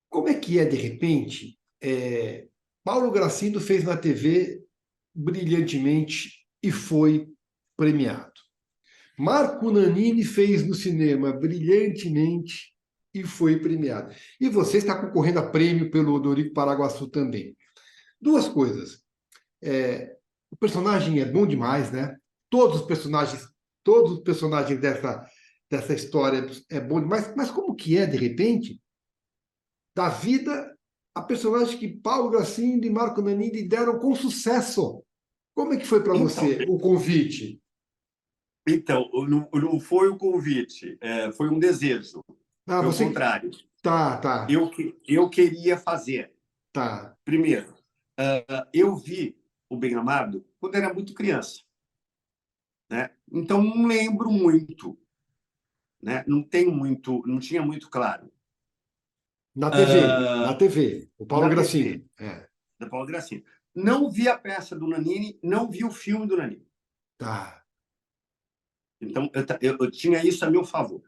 Como é que é, de repente, Paulo Gracindo fez na TV brilhantemente e foi premiado. Marco Nanini fez no cinema brilhantemente e foi premiado. E você está concorrendo a prêmio pelo Odorico Paraguaçu também. Duas coisas. O personagem é bom demais, né? Todos os personagens dessa história é bom demais. Mas como que é, de repente, da vida a personagem que Paulo Gracindo e Marco Nanini deram com sucesso? Como é que foi para você o convite? Então, não foi o convite, foi um desejo. Ah, Foi o você. contrário. Tá. Eu queria fazer. Tá. Primeiro, eu vi o Bem Amado quando era muito criança, né? Então, não lembro muito, né? Não tinha muito claro. Na TV, o Paulo Na Gracindo. TV, da Paula Gracinha. Não vi a peça do Nanini, não vi o filme do Nanini. Tá, Então, eu tinha isso a meu favor.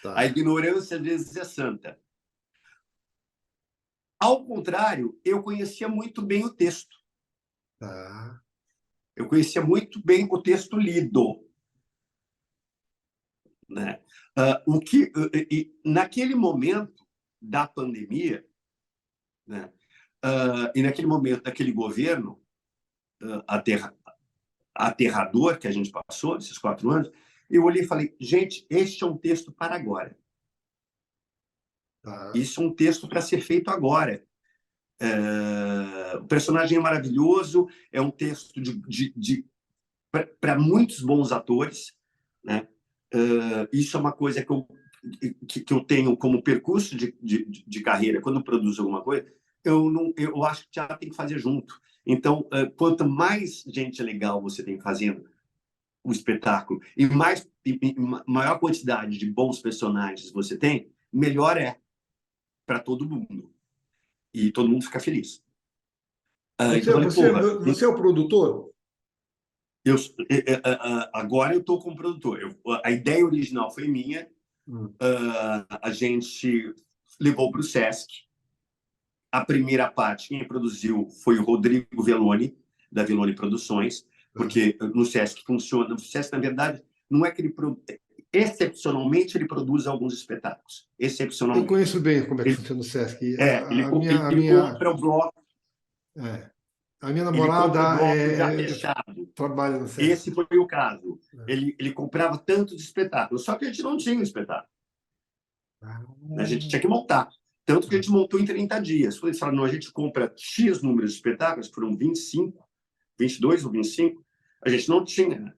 A tá, ignorância, às vezes, é santa. Ao contrário, eu conhecia muito bem o texto. tá. Eu conhecia muito bem o texto lido, né? Naquele momento da pandemia, né? E naquele momento daquele governo aterrador que a gente passou, esses 4 anos, eu olhei e falei, gente, este é um texto para agora. Tá. Isso é um texto para ser feito agora. O personagem é maravilhoso, é um texto para muitos bons atores, né? Isso é uma coisa que eu tenho como percurso de carreira, quando eu produzo alguma coisa, eu acho que já tem que fazer junto. Então, quanto mais gente legal você tem fazendo o espetáculo e maior quantidade de bons personagens você tem, melhor é para todo mundo. E todo mundo fica feliz. Então, eu falei, porra, Você é o produtor? eu, agora eu estou como produtor. A ideia original foi minha. A gente levou para o Sesc. A primeira parte, quem produziu foi o Rodrigo Veloni, da Veloni Produções, porque no Sesc funciona. No Sesc, na verdade, não é que ele excepcionalmente ele produz alguns espetáculos. Eu Excepcionalmente. conheço bem como é que funciona o Sesc. Ele compra o bloco. A minha Ele compra o namorada bloco já fechado. trabalha no Sesc. Esse foi o caso. Ele comprava tanto de espetáculo, só que a gente não tinha um espetáculo. A gente tinha que montar. Tanto que a gente montou em 30 dias. Eles falaram, não, a gente compra X números de espetáculos, foram 25, 22 ou 25. A gente não tinha.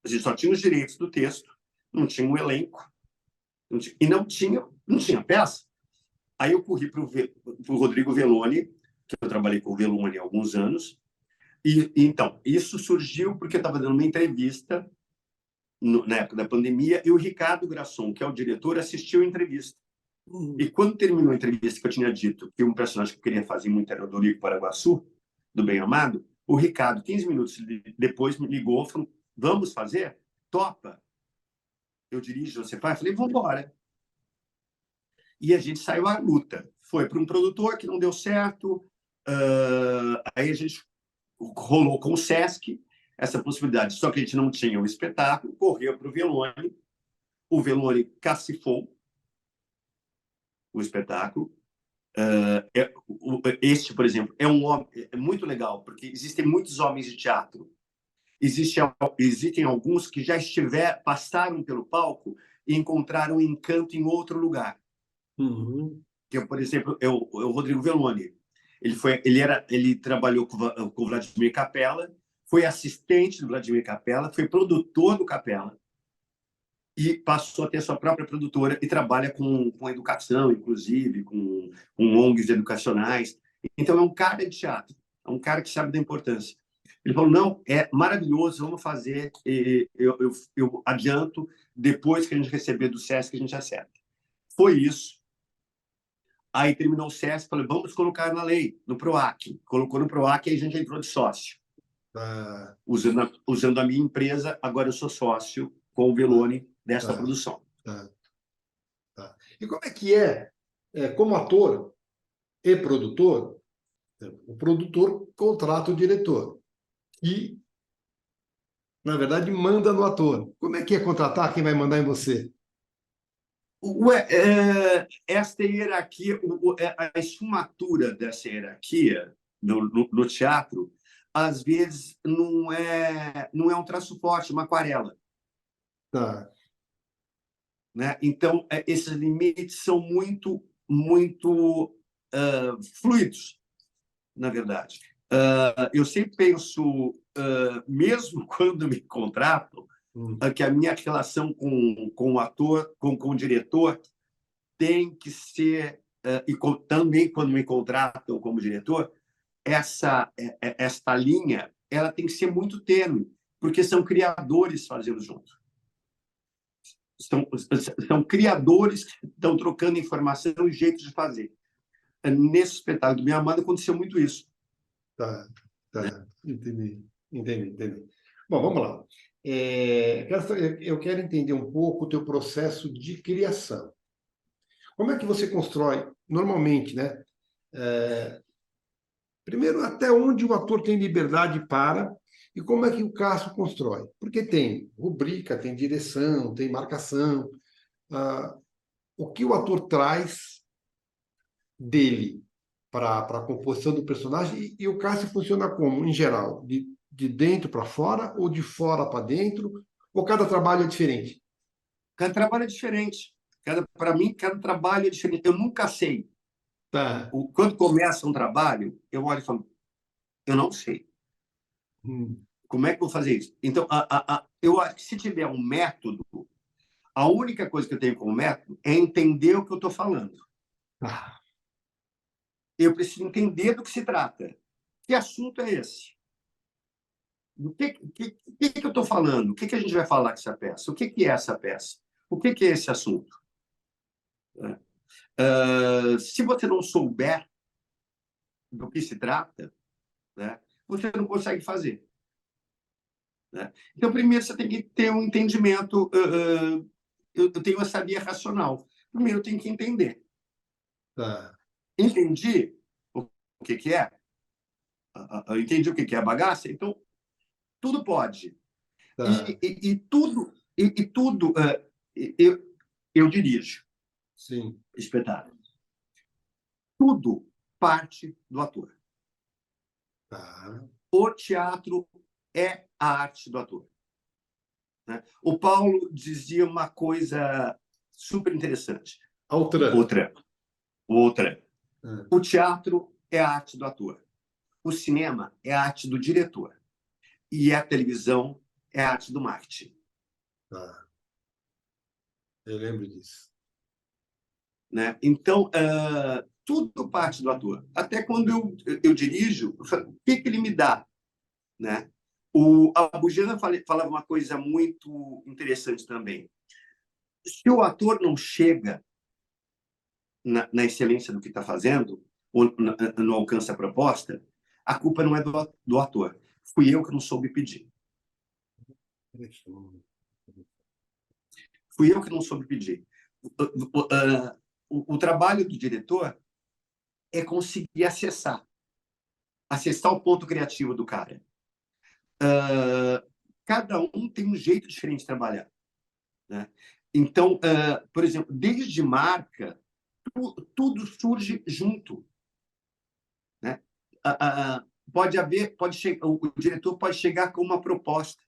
A gente só tinha os direitos do texto, não tinha um elenco, e não tinha peça. Aí eu corri para o Rodrigo Veloni, que eu trabalhei com o Veloni há alguns anos. Então, isso surgiu porque eu estava dando uma entrevista na época da pandemia e o Ricardo Grasson, que é o diretor, assistiu a entrevista. E quando terminou a entrevista que eu tinha dito que um personagem que eu queria fazer muito era o Odorico Paraguaçu, do Bem Amado, o Ricardo, 15 minutos depois, me ligou e falou, vamos fazer? Topa? Eu dirijo, você faz? Eu falei, vamos embora. E a gente saiu à luta. Foi para um produtor que não deu certo, aí a gente rolou com o Sesc essa possibilidade, só que a gente não tinha o espetáculo, correu para o Veloni cacifou o espetáculo, Este, por exemplo, é um homem, é muito legal, porque existem muitos homens de teatro. Existem alguns que já passaram pelo palco e encontraram encanto em outro lugar. Uhum. Que, por exemplo, é o Rodrigo Velloni. Ele trabalhou com o Vladimir Capella, foi assistente do Vladimir Capella, foi produtor do Capella e passou a ter sua própria produtora e trabalha com educação, inclusive, com ONGs educacionais. Então, é um cara de teatro, é um cara que sabe da importância. Ele falou, não, é maravilhoso, vamos fazer, eu adianto, depois que a gente receber do SESC, a gente acerta. Foi isso. Aí terminou o SESC, falei, vamos colocar na lei, no PROAC. Colocou no PROAC, aí a gente entrou de sócio. Tá, Usando a minha empresa, agora eu sou sócio com o tá, Velloni desta tá, produção. tá, tá. E como é que como ator e produtor, o produtor contrata o diretor e, na verdade, manda no ator. Como é que é contratar? Quem vai mandar em você? Esta hierarquia, a esfumatura dessa hierarquia no teatro, às vezes não é um traço forte, uma aquarela. Tá. Né? Então, esses limites são muito fluidos, na verdade. Eu sempre penso, mesmo quando me contratam, que a minha relação com o ator, com o diretor, tem que ser, também quando me contratam como diretor, esta linha ela tem que ser muito tênue, porque são criadores fazendo junto. São criadores que estão trocando informação e jeitos de fazer. Nesse espetáculo do Minha Amada aconteceu muito isso. Tá, Né? tá. Entendi. Bom, vamos lá. Eu quero entender um pouco o teu processo de criação. Como é que você constrói, normalmente, né? Primeiro, até onde o ator tem liberdade para e como é que o Cássio constrói? Porque tem rubrica, tem direção, tem marcação. O que o ator traz dele para a composição do personagem e o Cássio funciona como, em geral, de dentro para fora ou de fora para dentro, ou cada trabalho é diferente? Cada trabalho é diferente. Para mim, cada trabalho é diferente. Eu nunca sei. Tá. Quando começa um trabalho, eu olho e falo, eu não sei. Hum. Como é que eu vou fazer isso? Então, eu acho que se tiver um método, a única coisa que eu tenho como método é entender o que eu estou falando. Ah, Eu preciso entender do que se trata. Que assunto é esse? Do que eu estou falando? O que a gente vai falar com essa peça? O que é essa peça? O que é esse assunto? Se você não souber do que se trata, né, você não consegue fazer. Né? Então, primeiro, você tem que ter um entendimento. Eu tenho essa via racional. Primeiro, eu tenho que entender. tá, Entendi o que é? Eu entendi o que é a bagaça? Então, tudo pode. tá. Eu dirijo Sim. espetáculo. Tudo parte do ator. Tá. O teatro é a arte do ator. Né? O Paulo dizia uma coisa super interessante. Altran. Outra. Ah, O teatro é a arte do ator. O cinema é a arte do diretor. E a televisão é a arte do marketing. tá. Eu lembro disso. Né? Então, tudo parte do ator. Até quando eu dirijo, eu falo, o que ele me dá? Né? A Bujana falava uma coisa muito interessante também. Se o ator não chega na excelência do que está fazendo, ou não alcança a proposta, a culpa não é do ator. Fui eu que não soube pedir. Fui eu que não soube pedir. O trabalho do diretor é conseguir acessar o ponto criativo do cara. Cada um tem um jeito diferente de trabalhar. Né? Então, por exemplo, desde marca, tudo surge junto, né? O diretor pode chegar com uma proposta,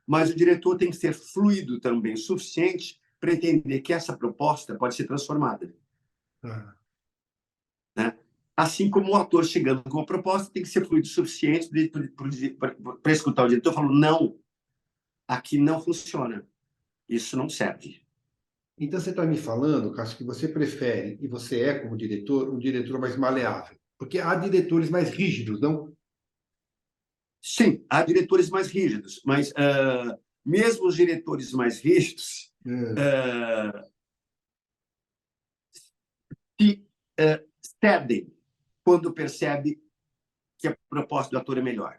mas o diretor tem que ser fluido também, o suficiente para entender que essa proposta pode ser transformada. Né? Assim como o ator chegando com uma proposta tem que ser fluido o suficiente para escutar o diretor falando, não, aqui não funciona, isso não serve. Então, você está me falando, Cássio, que você prefere, e você é, como diretor, um diretor mais maleável. Porque há diretores mais rígidos, não? Sim, há diretores mais rígidos, mas mesmo os diretores mais rígidos se cedem quando percebe que a proposta do ator é melhor.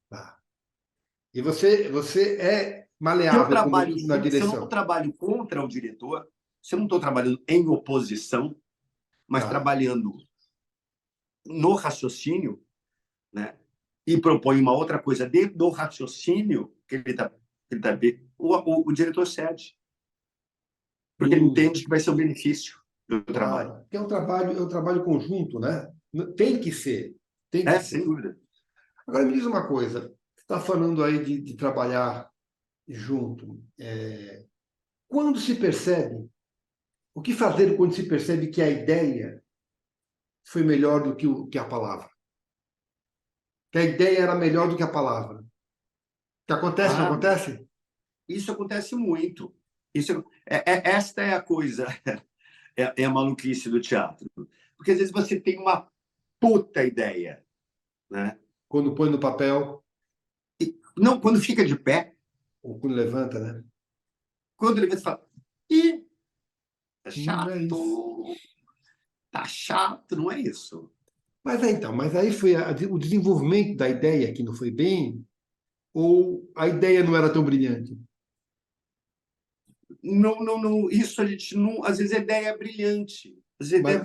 Tá. E você é Se eu maleável trabalho na junto, se eu não direção. trabalho contra o diretor, se eu não estou trabalhando em oposição, mas Tá. trabalhando no raciocínio, né? E propõe uma outra coisa dentro do raciocínio que ele está o diretor cede, porque ele entende que vai ser um benefício do trabalho. Claro. Porque é um trabalho conjunto, né? Tem que ser. Tem que Sem ser. dúvida. Agora me diz uma coisa. Você está falando aí de trabalhar junto. Quando se percebe, o que fazer quando se percebe que a ideia foi melhor do que, que a palavra? Que a ideia era melhor do que a palavra? Que acontece, não Ah, acontece? isso acontece muito. Esta é a coisa, é a maluquice do teatro. Porque às vezes você tem uma puta ideia, né? Quando põe no papel, Não, quando fica de pé, ou quando levanta, né? quando ele fala, ih, tá Não é isso. chato, tá chato, não é isso. Mas aí, então, mas aí foi o desenvolvimento da ideia que não foi bem, ou a ideia não era tão brilhante? Não, não, não, isso a gente não. Às vezes a ideia é brilhante, Mas,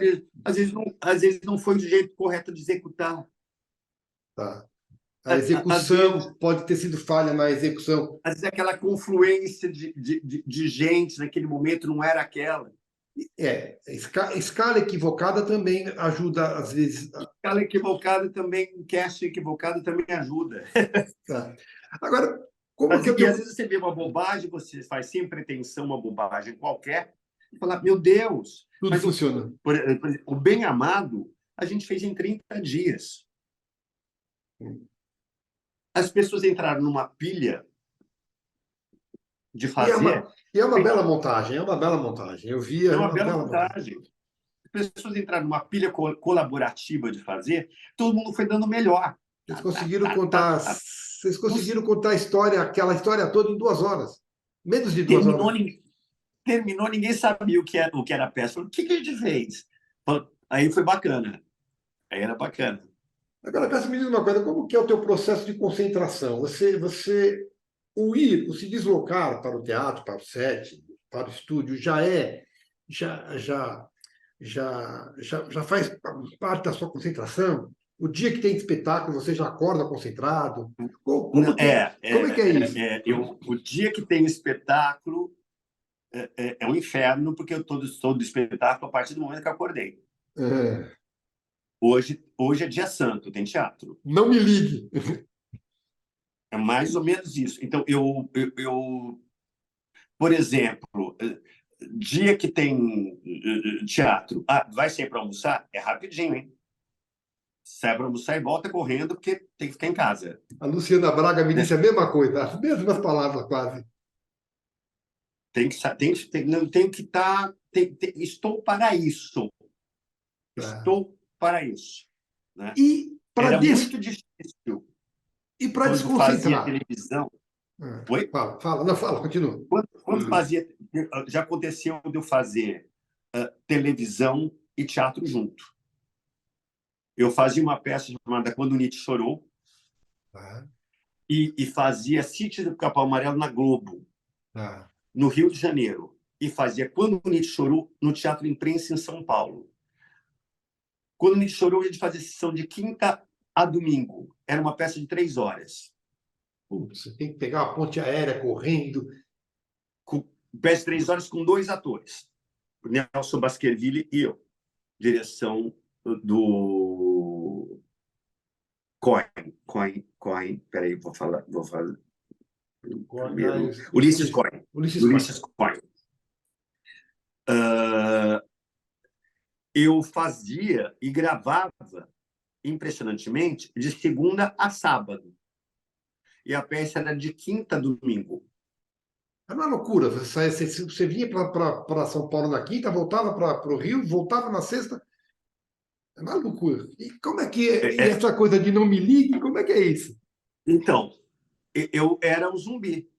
às vezes não foi o jeito correto de executar. tá. A Às vezes, execução pode ter sido falha na execução. às vezes aquela confluência de gente naquele momento não era aquela. Escala equivocada também ajuda, às vezes. Escala equivocada também, um cast equivocado também ajuda. Tá. Agora, como que eu E às tenho. vezes você vê uma bobagem, você faz sem pretensão uma bobagem qualquer, e fala, meu Deus, Tudo mas funciona. por exemplo, o Bem Amado a gente fez em 30 dias. As pessoas entraram numa pilha de fazer. E é uma bela montagem, é uma bela montagem. Eu via, É é uma uma bela bela montagem. montagem. As pessoas entraram numa pilha colaborativa de fazer, todo mundo foi dando melhor. Vocês conseguiram contar a história, aquela história toda em 2 horas. Menos de 2 horas. Terminou, terminou, ninguém sabia o que era a peça. Falei, o que a gente fez? Aí foi bacana. Aí era bacana. Agora, Cássio, me diz uma coisa, como que é o teu processo de concentração? O se deslocar para o teatro, para o set, para o estúdio, já, já, já faz parte da sua concentração? O dia que tem espetáculo, você já acorda concentrado? Como é que é isso? O dia que tem espetáculo é um inferno, porque eu estou do espetáculo a partir do momento que eu acordei. É, Hoje é dia santo, tem teatro. não me ligue. É mais ou menos isso. Então, por exemplo, dia que tem teatro, vai sair para almoçar? É rapidinho, hein? Sai para almoçar e volta correndo, porque tem que ficar em casa. A Luciana Braga me Né? disse a mesma coisa, as mesmas palavras quase. Não, tenho que estar. Estou para isso. Tá. Estou para isso. Né? E para Era des... muito difícil e para quando fazia desconcentrar? televisão. Oi? Não, fala, continua. Quando fazia. Já aconteceu de eu fazer televisão e teatro junto. Eu fazia uma peça chamada Quando o Nietzsche Chorou Tá, e fazia Sítio do Capão Amarelo na Globo, tá. no Rio de Janeiro. E fazia Quando o Nietzsche Chorou no Teatro Imprensa, em São Paulo. Quando o Nietzsche Chorou, a gente fazia sessão de quinta a domingo. Era uma peça de 3 horas. Putz, você tem que pegar a ponte aérea correndo. Peça de 3 horas com 2 atores. O Nelson Baskerville e eu. direção do Cohen. Peraí, vou falar primeiro. Ulisses Cohen. Ulisses Cohen. Eu fazia e gravava, impressionantemente, de segunda a sábado. E a peça era de quinta a domingo. Era uma loucura. Você vinha para São Paulo na quinta, voltava para o Rio, voltava na sexta. É uma loucura. E como é que é? E essa coisa de não me ligue, como é que é isso? Então, eu era um zumbi.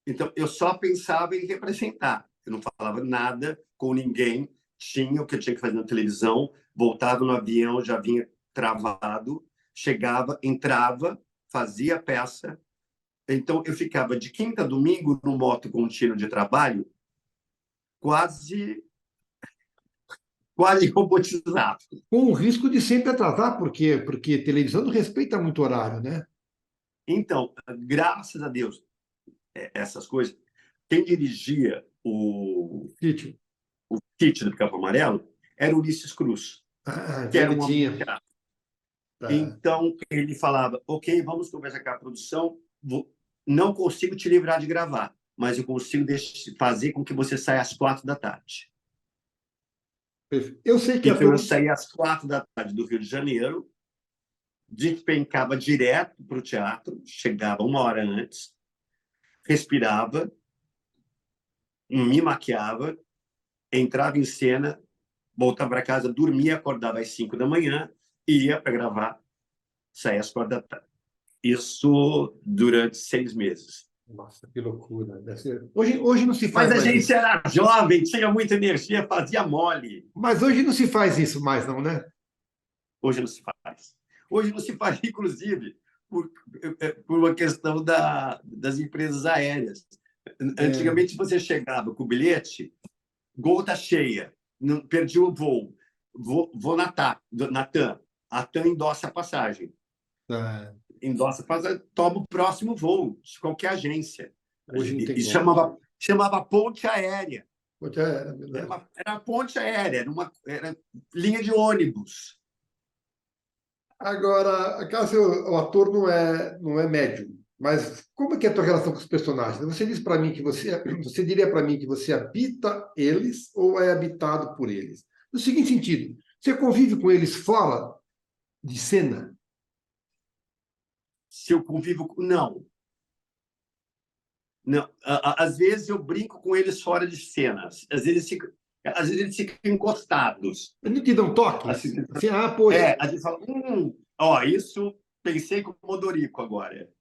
Então, eu só pensava em representar. Eu não falava nada com ninguém. Tinha o que eu tinha que fazer na televisão. Voltava no avião, já vinha travado. Chegava, entrava, fazia a peça. Então, eu ficava de quinta a domingo no moto contínuo de trabalho, quase robotizado. Com o risco de sempre atrasar, porque televisão não respeita muito horário, né? Então, graças a Deus, essas coisas. Quem dirigia Sítio. o kit do Capão Amarelo era o Ulisses Cruz, que Já era ele um homem de tinha. teatro. Tá. Então, ele falava, ok, vamos conversar com a produção, não consigo te livrar de gravar, mas eu consigo fazer com que você saia às 4 da tarde. Eu sei que Então, eu saía às 4 da tarde do Rio de Janeiro, despencava direto para o teatro, chegava 1 hora antes, respirava, me maquiava, entrava em cena, voltava para casa, dormia, acordava às 5 da manhã, ia para gravar, saía às 4 da tarde. Isso durante 6 meses. Nossa, que loucura. Hoje não se Mas faz a mais gente isso. era jovem, tinha muita energia, fazia mole. Mas hoje não se faz isso mais, não, né? Hoje não se faz. Hoje não se faz, inclusive, por uma questão das empresas aéreas. É, Antigamente, você chegava com o bilhete, Gol está cheia, não, perdi o voo, vou na TAM. A TAM endossa a passagem. tá. Endossa a passagem, toma o próximo voo de qualquer agência. Hoje não tem E como. chamava ponte aérea. É verdade. Era ponte aérea, era linha de ônibus. Agora, Cássio, o ator não é médium, mas como é que é a tua relação com os personagens? Você diz para mim que você diria para mim que você habita eles ou é habitado por eles? No seguinte sentido, você convive com eles fora de cena? Se eu convivo com. Não. Não. Às vezes eu brinco com eles fora de cenas. Às vezes eles ficam encostados. Eles não te dão toques? Assim, Assim, pô, a gente fala, ó, isso pensei com o Modorico agora.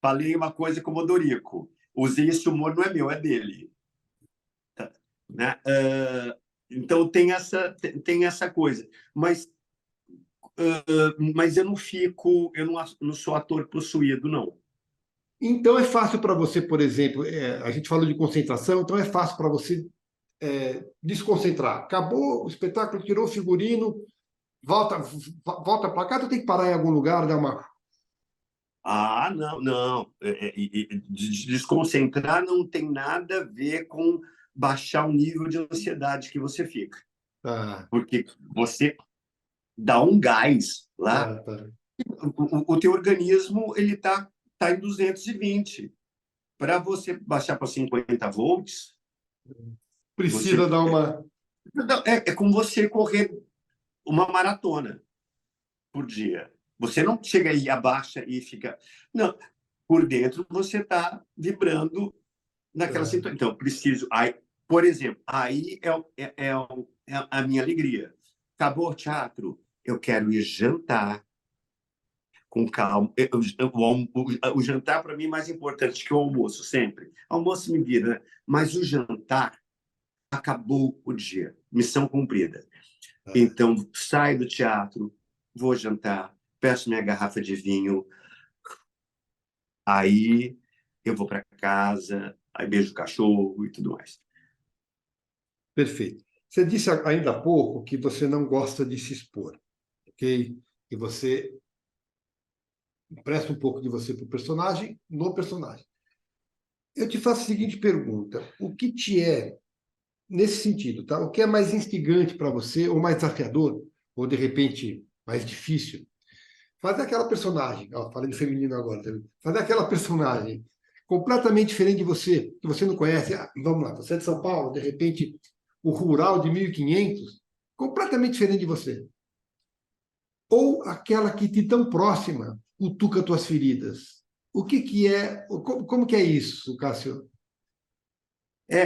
Falei uma coisa com o Modorico. Usei esse humor, não é meu, é dele. Tá? Né? Então tem essa coisa. Mas eu não sou ator possuído, não. então é fácil para você, por exemplo, a gente falou de concentração, então é fácil para você desconcentrar. Acabou o espetáculo, tirou o figurino, volta para cá, tu tem que parar em algum lugar, dar uma. Ah, não, não. Desconcentrar não tem nada a ver com baixar o nível de ansiedade que você fica. Tá, Porque você dá um gás lá, tá. o teu organismo ele tá em 220. Para você baixar para 50 volts, você Precisa dar uma. não, é como você correr uma maratona por dia. Você não chega aí, abaixa e fica. Não, por dentro você está vibrando naquela situação. Então, preciso. Aí, por exemplo, aí é a minha alegria. Acabou o teatro, eu quero ir jantar com calma. O jantar, para mim, é mais importante que o almoço, sempre. Almoço me vira, né? Mas o jantar acabou o dia, missão cumprida. Então, saio do teatro, vou jantar, peço minha garrafa de vinho, aí eu vou para casa, aí beijo o cachorro e tudo mais. Perfeito. Você disse ainda há pouco que você não gosta de se expor, ok? Que você empresta um pouco de você para o personagem, no personagem. Eu te faço a seguinte pergunta: o que te é nesse sentido, tá? O que é mais instigante para você, ou mais desafiador, ou de repente mais difícil? Fazer aquela personagem, ó, falando feminino agora, tá vendo? Fazer aquela personagem completamente diferente de você, que você não conhece. Ah, vamos lá, você é de São Paulo, de repente, o rural de 1500, completamente diferente de você. Ou aquela que te tão próxima, cutuca tuas feridas. O que que é, como que é isso, Cássio?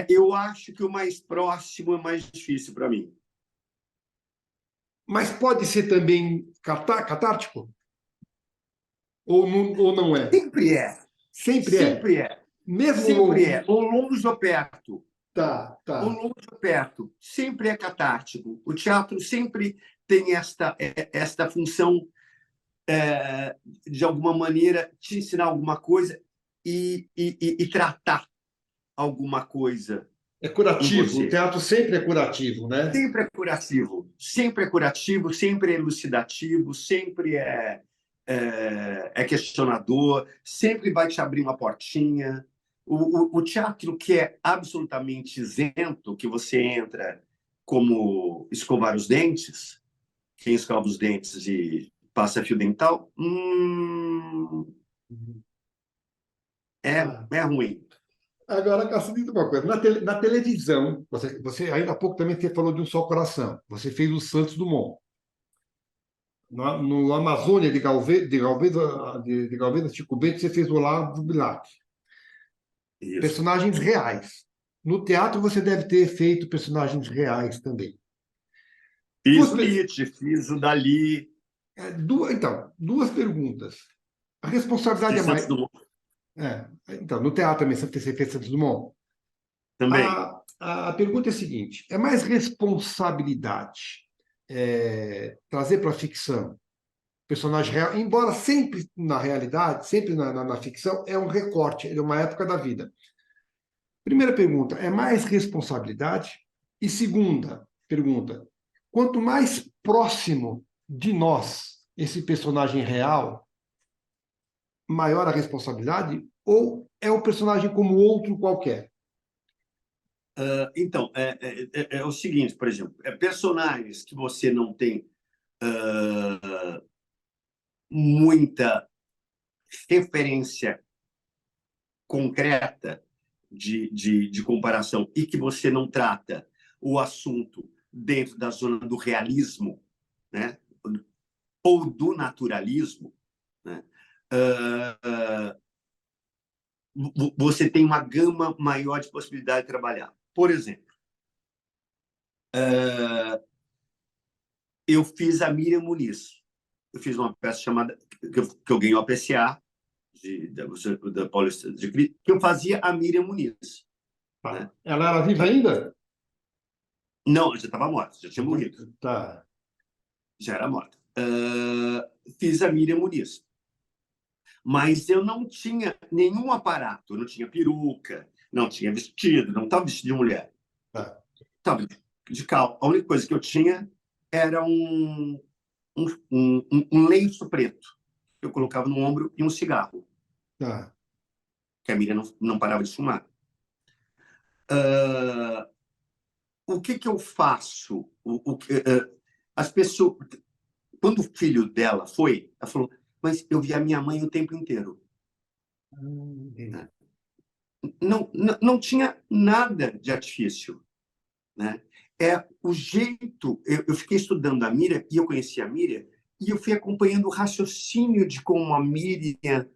Eu acho que o mais próximo é mais difícil para mim. Mas pode ser também catártico? Ou não é? Sempre é. Sempre é. Sempre é. Mesmo Sempre longe. é. Ou longe ou perto. Tá, Ou tá. longe ou perto. Sempre é catártico. O teatro sempre tem esta função, de alguma maneira, te ensinar alguma coisa e tratar alguma coisa É em curativo. O você. teatro sempre é curativo, né? Sempre é curativo, sempre é elucidativo, sempre é questionador, sempre vai te abrir uma portinha. O teatro que é absolutamente isento, que você entra como escovar os dentes, quem escova os dentes e passa fio dental, Tá. é ruim. Agora, Cássio, diz uma coisa. Na televisão, você ainda há pouco também você falou de Um Só Coração. Você fez o Santos Dumont. No Amazônia de Galvez, Chico Bento, você fez o Olavo Bilac. Isso. Personagens reais. No teatro, você deve ter feito personagens reais também. Fiz Duas, o Nietzsche, fiz o Dali, duas perguntas. A responsabilidade é fiz Santos mais. Dumont Então, no teatro também você fez Santos Dumont. também. A pergunta é a seguinte: é mais responsabilidade trazer para a ficção personagem real, embora sempre na realidade, sempre na ficção, é um recorte, é uma época da vida. Primeira pergunta, é mais responsabilidade? E segunda pergunta, quanto mais próximo de nós esse personagem real, maior a responsabilidade? Ou é um personagem como outro qualquer? Então, o seguinte, por exemplo, personagens que você não tem muita referência concreta de comparação e que você não trata o assunto dentro da zona do realismo, né? Ou do naturalismo, né? Você tem uma gama maior de possibilidade de trabalhar. Por exemplo, eu fiz a Miriam Muniz. Eu fiz uma peça chamada que eu ganhei o APCA da Paulista de Cri, que eu fazia a Miriam Muniz. Tá. Né? Ela era viva ainda? Não, já estava morta, já tinha morrido, Tá. já era morta. Fiz a Miriam Muniz, mas eu não tinha nenhum aparato, eu não tinha peruca, não tinha vestido, não estava vestido de mulher, Tá. estava de cal. A única coisa que eu tinha era um lenço preto que eu colocava no ombro e um cigarro, Tá. que a Miriam não parava de fumar. O que eu faço? As pessoas, quando o filho dela foi, ela falou, mas eu vi a minha mãe o tempo inteiro. Entendi. Não tinha nada de artifício, né? É o jeito. Eu fiquei estudando a Miriam e eu conheci a Miriam e eu fui acompanhando o raciocínio de como a Miriam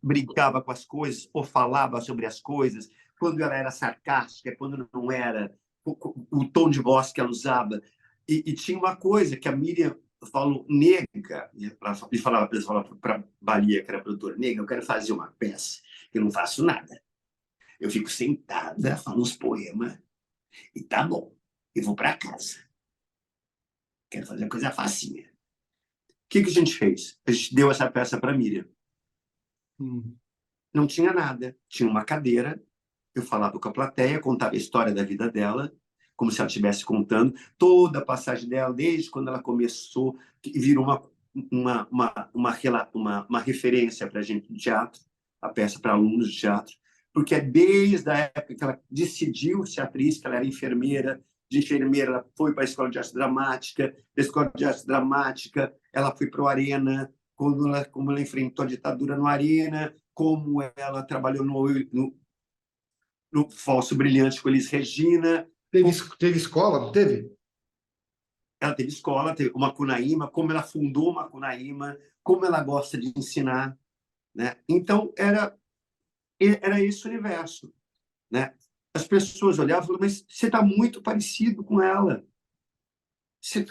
brincava com as coisas ou falava sobre as coisas, quando ela era sarcástica, quando não era, o tom de voz que ela usava. E tinha uma coisa que a Miriam falou, nega, e falava para a Balia, que era produtora, nega, eu quero fazer uma peça, eu não faço nada. Eu fico sentada, falo uns poemas, e tá bom, eu vou para casa. Quero fazer uma coisa facinha. O que a gente fez? A gente deu essa peça para a Miriam. Hum. Não tinha nada. Tinha uma cadeira, eu falava com a plateia, contava a história da vida dela, como se ela estivesse contando toda a passagem dela, desde quando ela começou, que virou uma referência para a gente de teatro, a peça para alunos de teatro, porque é desde a época que ela decidiu ser atriz, que ela era enfermeira, de enfermeira ela foi para a Escola de Arte Dramática, da Escola de Arte Dramática ela foi para o Arena, como ela enfrentou a ditadura no Arena, como ela trabalhou no Falso Brilhante com Elis Regina. Teve escola, não teve? Ela teve escola, teve uma Macunaíma, como ela fundou uma Macunaíma, como ela gosta de ensinar, né? Então, era esse o universo, né? As pessoas olhavam e falavam, mas você está muito parecido com ela. Você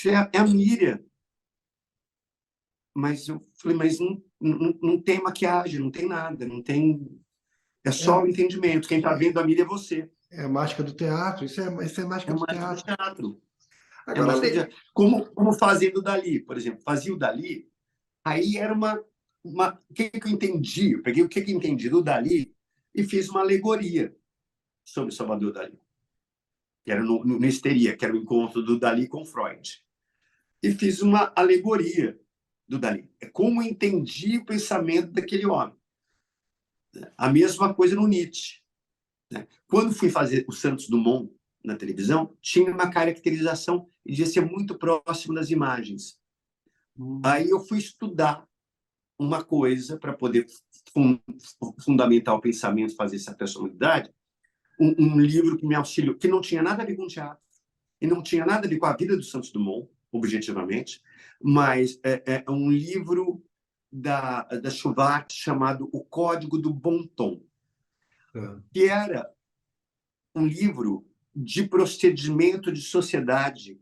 é a Miriam. Mas eu falei, mas não tem maquiagem, não tem nada, não tem... É só o entendimento. Quem está vendo a Miriam é você. É a mágica do teatro, isso é mágica do mágica do teatro. teatro. Agora, Como fazendo o Dali, por exemplo. Fazia o Dali, aí era o que eu entendi? Eu peguei o que eu entendi do Dali e fiz uma alegoria sobre Salvador Dali, que era no Histeria, que era o encontro do Dali com Freud. E fiz uma alegoria do Dali. É como eu entendi o pensamento daquele homem. A mesma coisa no Nietzsche. Quando fui fazer o Santos Dumont na televisão, tinha uma caracterização e devia ser muito próximo das imagens. Aí eu fui estudar uma coisa para poder fundamentar o pensamento, fazer essa personalidade, um livro que me auxiliou, que não tinha nada a ver com teatro, e não tinha nada a ver com a vida do Santos Dumont, objetivamente, mas é um livro da Schwartz chamado O Código do Bom Tom, que era um livro de procedimento de sociedade,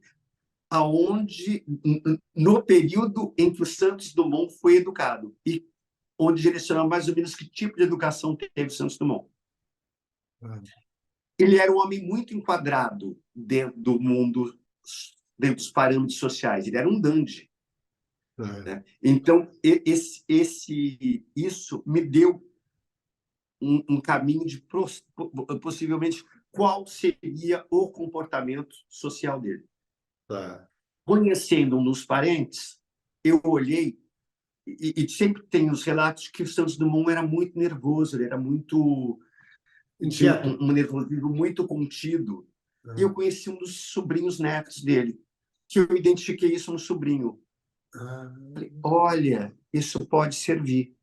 aonde no período em que o Santos Dumont foi educado e onde direcionava mais ou menos que tipo de educação teve o Santos Dumont. Ele era um homem muito enquadrado dentro do mundo, dentro dos parâmetros sociais. Ele era um dandy. Né? Então, isso me deu um caminho de possivelmente qual seria o comportamento social dele. Conhecendo um dos parentes, eu olhei e sempre tem os relatos que o Santos Dumont era muito nervoso, ele era muito inquieto, um nervosismo muito contido. E eu conheci um dos sobrinhos netos dele, que eu identifiquei isso no sobrinho. Falei, olha, isso pode servir.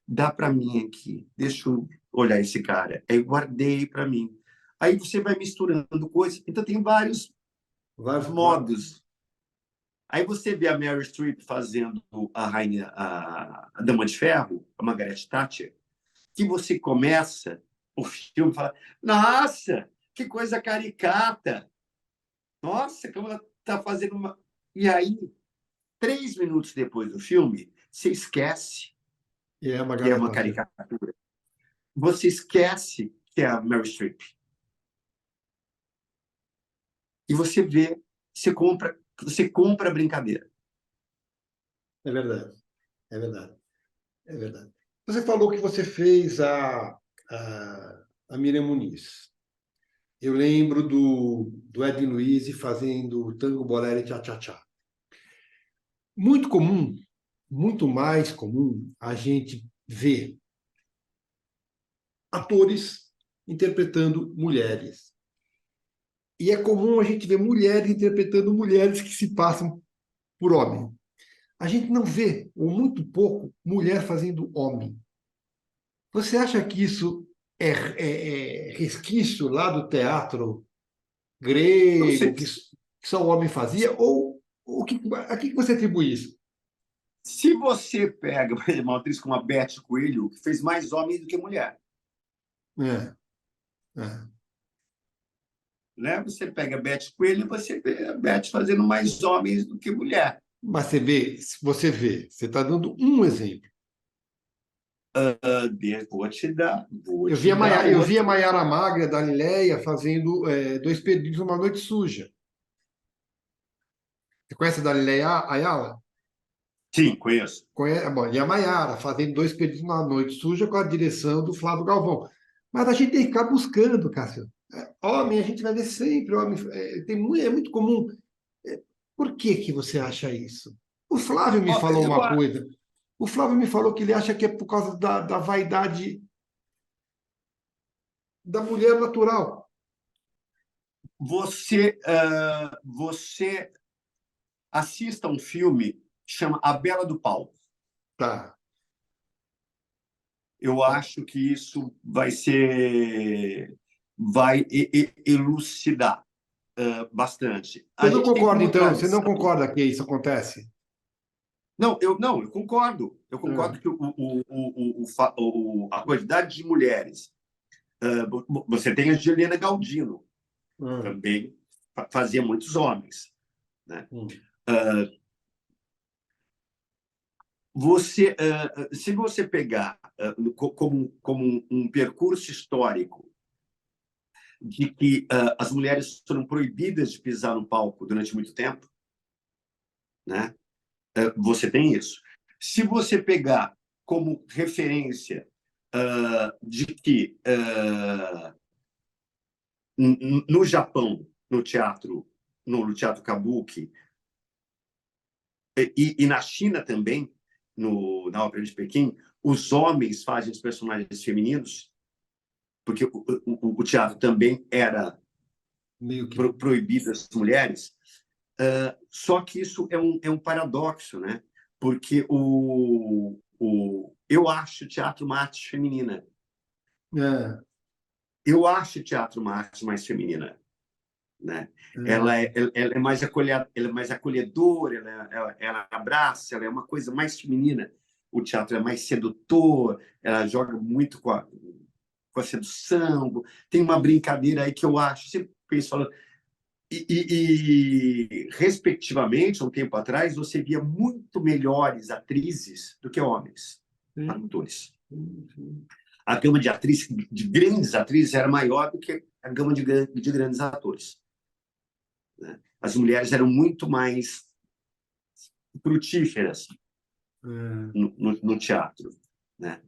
Dá para mim aqui. Deixa eu olhar esse cara. Aí eu guardei para mim. Aí você vai misturando coisas. Então tem vários modos. Aí você vê a Meryl Streep fazendo a rainha, a Dama de Ferro, a Margaret Thatcher, que você começa o filme e fala, nossa, que coisa caricata. Nossa, como ela está fazendo uma... E aí, 3 minutos depois do filme, você esquece que é uma caricatura. Você esquece que é a Meryl Streep. E você vê, você compra a brincadeira. É verdade, é verdade, é verdade. Você falou que você fez a Miriam Muniz. Eu lembro do Edwin Luiz fazendo Tango, Bolero e Tchá-Tchá-Tchá. Muito comum, muito mais comum, a gente ver atores interpretando mulheres. E é comum a gente ver mulheres interpretando mulheres que se passam por homem. A gente não vê, ou muito pouco, mulher fazendo homem. Você acha que isso é resquício lá do teatro grego, que só o homem fazia? Ou a que você atribui isso? Se você pega, por exemplo, uma atriz como a Beth Coelho, que fez mais homem do que mulher. Né? Você pega a Beth Coelho e você vê a Beth fazendo mais homens do que mulher. Mas você vê, você está dando um exemplo. Vou te dar. Eu vi a Maiara Magra da Lileia fazendo Dois Perdidos numa Noite Suja. Você conhece a Dalileia Ayala? Sim, conheço. Bom, e a Maiara fazendo Dois Perdidos numa Noite Suja com a direção do Flávio Galvão. Mas a gente tem que ficar buscando, Cássio. Homem, a gente vai ver sempre. Homem, é muito comum. Por que você acha isso? O Flávio me falou uma coisa. O Flávio me falou que ele acha que é por causa da vaidade da mulher natural. Você assista um filme que chama A Bela do Palco. Tá. Eu acho que isso vai elucidar bastante. Você A não gente tem concorda, como então? Você não tradição. concorda que isso acontece? Não, eu concordo. Eu concordo Ah, que a quantidade de mulheres. Você tem a Juliana Galdino, ah, também fazia muitos homens, né? hum. Se você pegar como um percurso histórico de que as mulheres foram proibidas de pisar no palco durante muito tempo, né? Você tem isso. Se você pegar como referência de que no Japão, no teatro Kabuki, e na China também, na Ópera de Pequim, os homens fazem os personagens femininos, porque o teatro também era Meio que. proibido às mulheres. Só que isso é um paradoxo, né? Porque eu acho o teatro uma arte feminina. É, Eu acho o teatro uma arte mais feminina, né? é, Ela é mais acolhedora, ela abraça, ela é uma coisa mais feminina. O teatro é mais sedutor, ela joga muito com a sedução. Tem uma brincadeira aí que eu acho, sempre penso falando, respectivamente, há um tempo atrás, você via muito melhores atrizes do que homens, sim, atores. sim, sim. A gama de grandes atrizes era maior do que a gama de grandes atores, né? As mulheres eram muito mais frutíferas É. no teatro, né?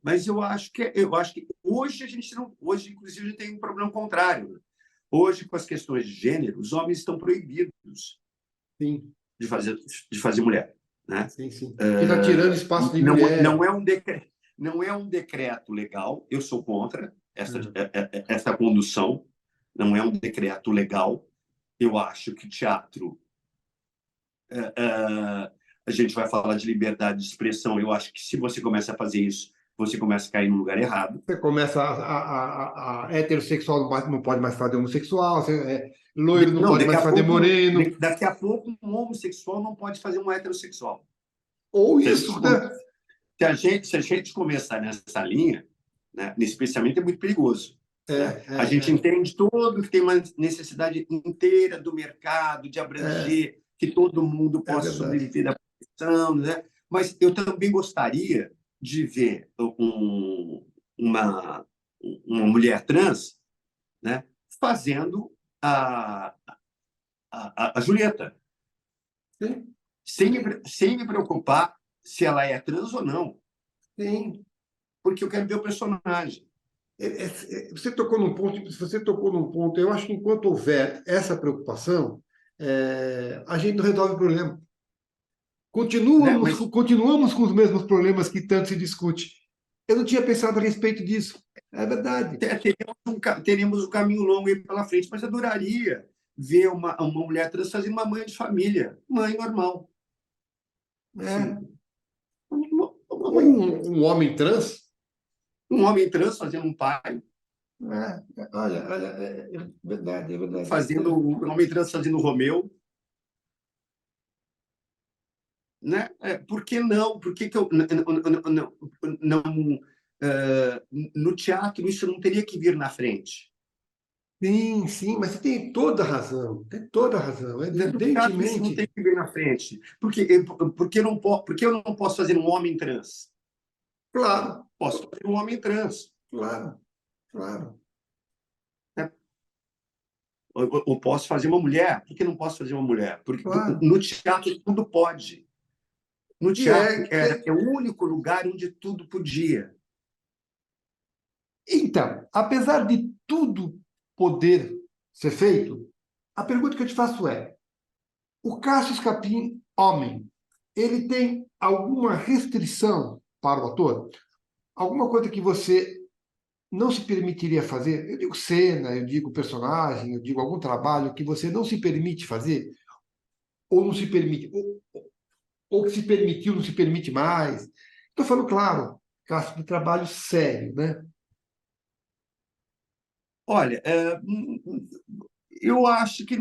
Mas eu acho que hoje a gente não, hoje inclusive a gente tem um problema contrário, né? Hoje, com as questões de gênero, os homens estão proibidos Sim, de fazer mulher, né? sim, sim. Que está tirando espaço de Não, não mulher. é um decreto, não é um decreto legal. Eu sou contra É. essa condução. Não é um decreto legal. Eu acho que teatro, a gente vai falar de liberdade de expressão. Eu acho que se você começa a fazer isso, você começa a cair no lugar errado. Você começa a heterossexual não pode mais fazer homossexual, loiro não Não, pode mais fazer moreno. daqui a pouco um homossexual não pode fazer um heterossexual. Ou Se a isso, gente, né? se a gente começar nessa linha, né, nesse pensamento é muito perigoso, É, né? A gente é, entende todo que tem uma necessidade inteira do mercado de é, abranger, que todo mundo é possa verdade. sobreviver da profissão, né? Mas eu também gostaria de ver uma, uma mulher trans, né, fazendo a Julieta, Sim, sem me preocupar se ela é trans ou não, sim. porque eu quero ver o personagem. Você tocou num ponto, se você tocou num ponto, eu acho que enquanto houver essa preocupação, a gente não resolve o problema. Né? Continuamos com os mesmos problemas que tanto se discute. Eu não tinha pensado a respeito disso. É verdade. Teríamos um caminho longo aí pela frente, mas eu adoraria ver uma mulher trans fazendo uma mãe de família, mãe normal. É. Assim, Um homem trans. um homem trans fazendo um pai, Olha, é verdade, é verdade. fazendo um homem trans fazendo o Romeu, né? Por que não? Por que eu não, no teatro isso não teria que vir na frente? Sim, sim, mas você tem toda a razão, tem toda a razão. No teatro isso não Evidentemente, tem que vir na frente. Porque eu não posso fazer um homem trans? claro, Posso fazer um homem trans, claro, claro, né? Ou posso fazer uma mulher. Por que não posso fazer uma mulher? Porque claro. no teatro tudo pode. No Que teatro é, que é é... o único lugar onde tudo podia. Então, apesar de tudo poder ser feito, a pergunta que eu te faço é: o Cássio Escapim, homem, ele tem alguma restrição para o ator? Alguma coisa que você não se permitiria fazer? Eu digo cena, eu digo personagem, eu digo algum trabalho que você não se permite fazer, ou não se permite, ou que se permitiu, não se permite mais. Estou falando, claro, caso de trabalho sério, né? Olha, eu acho que eu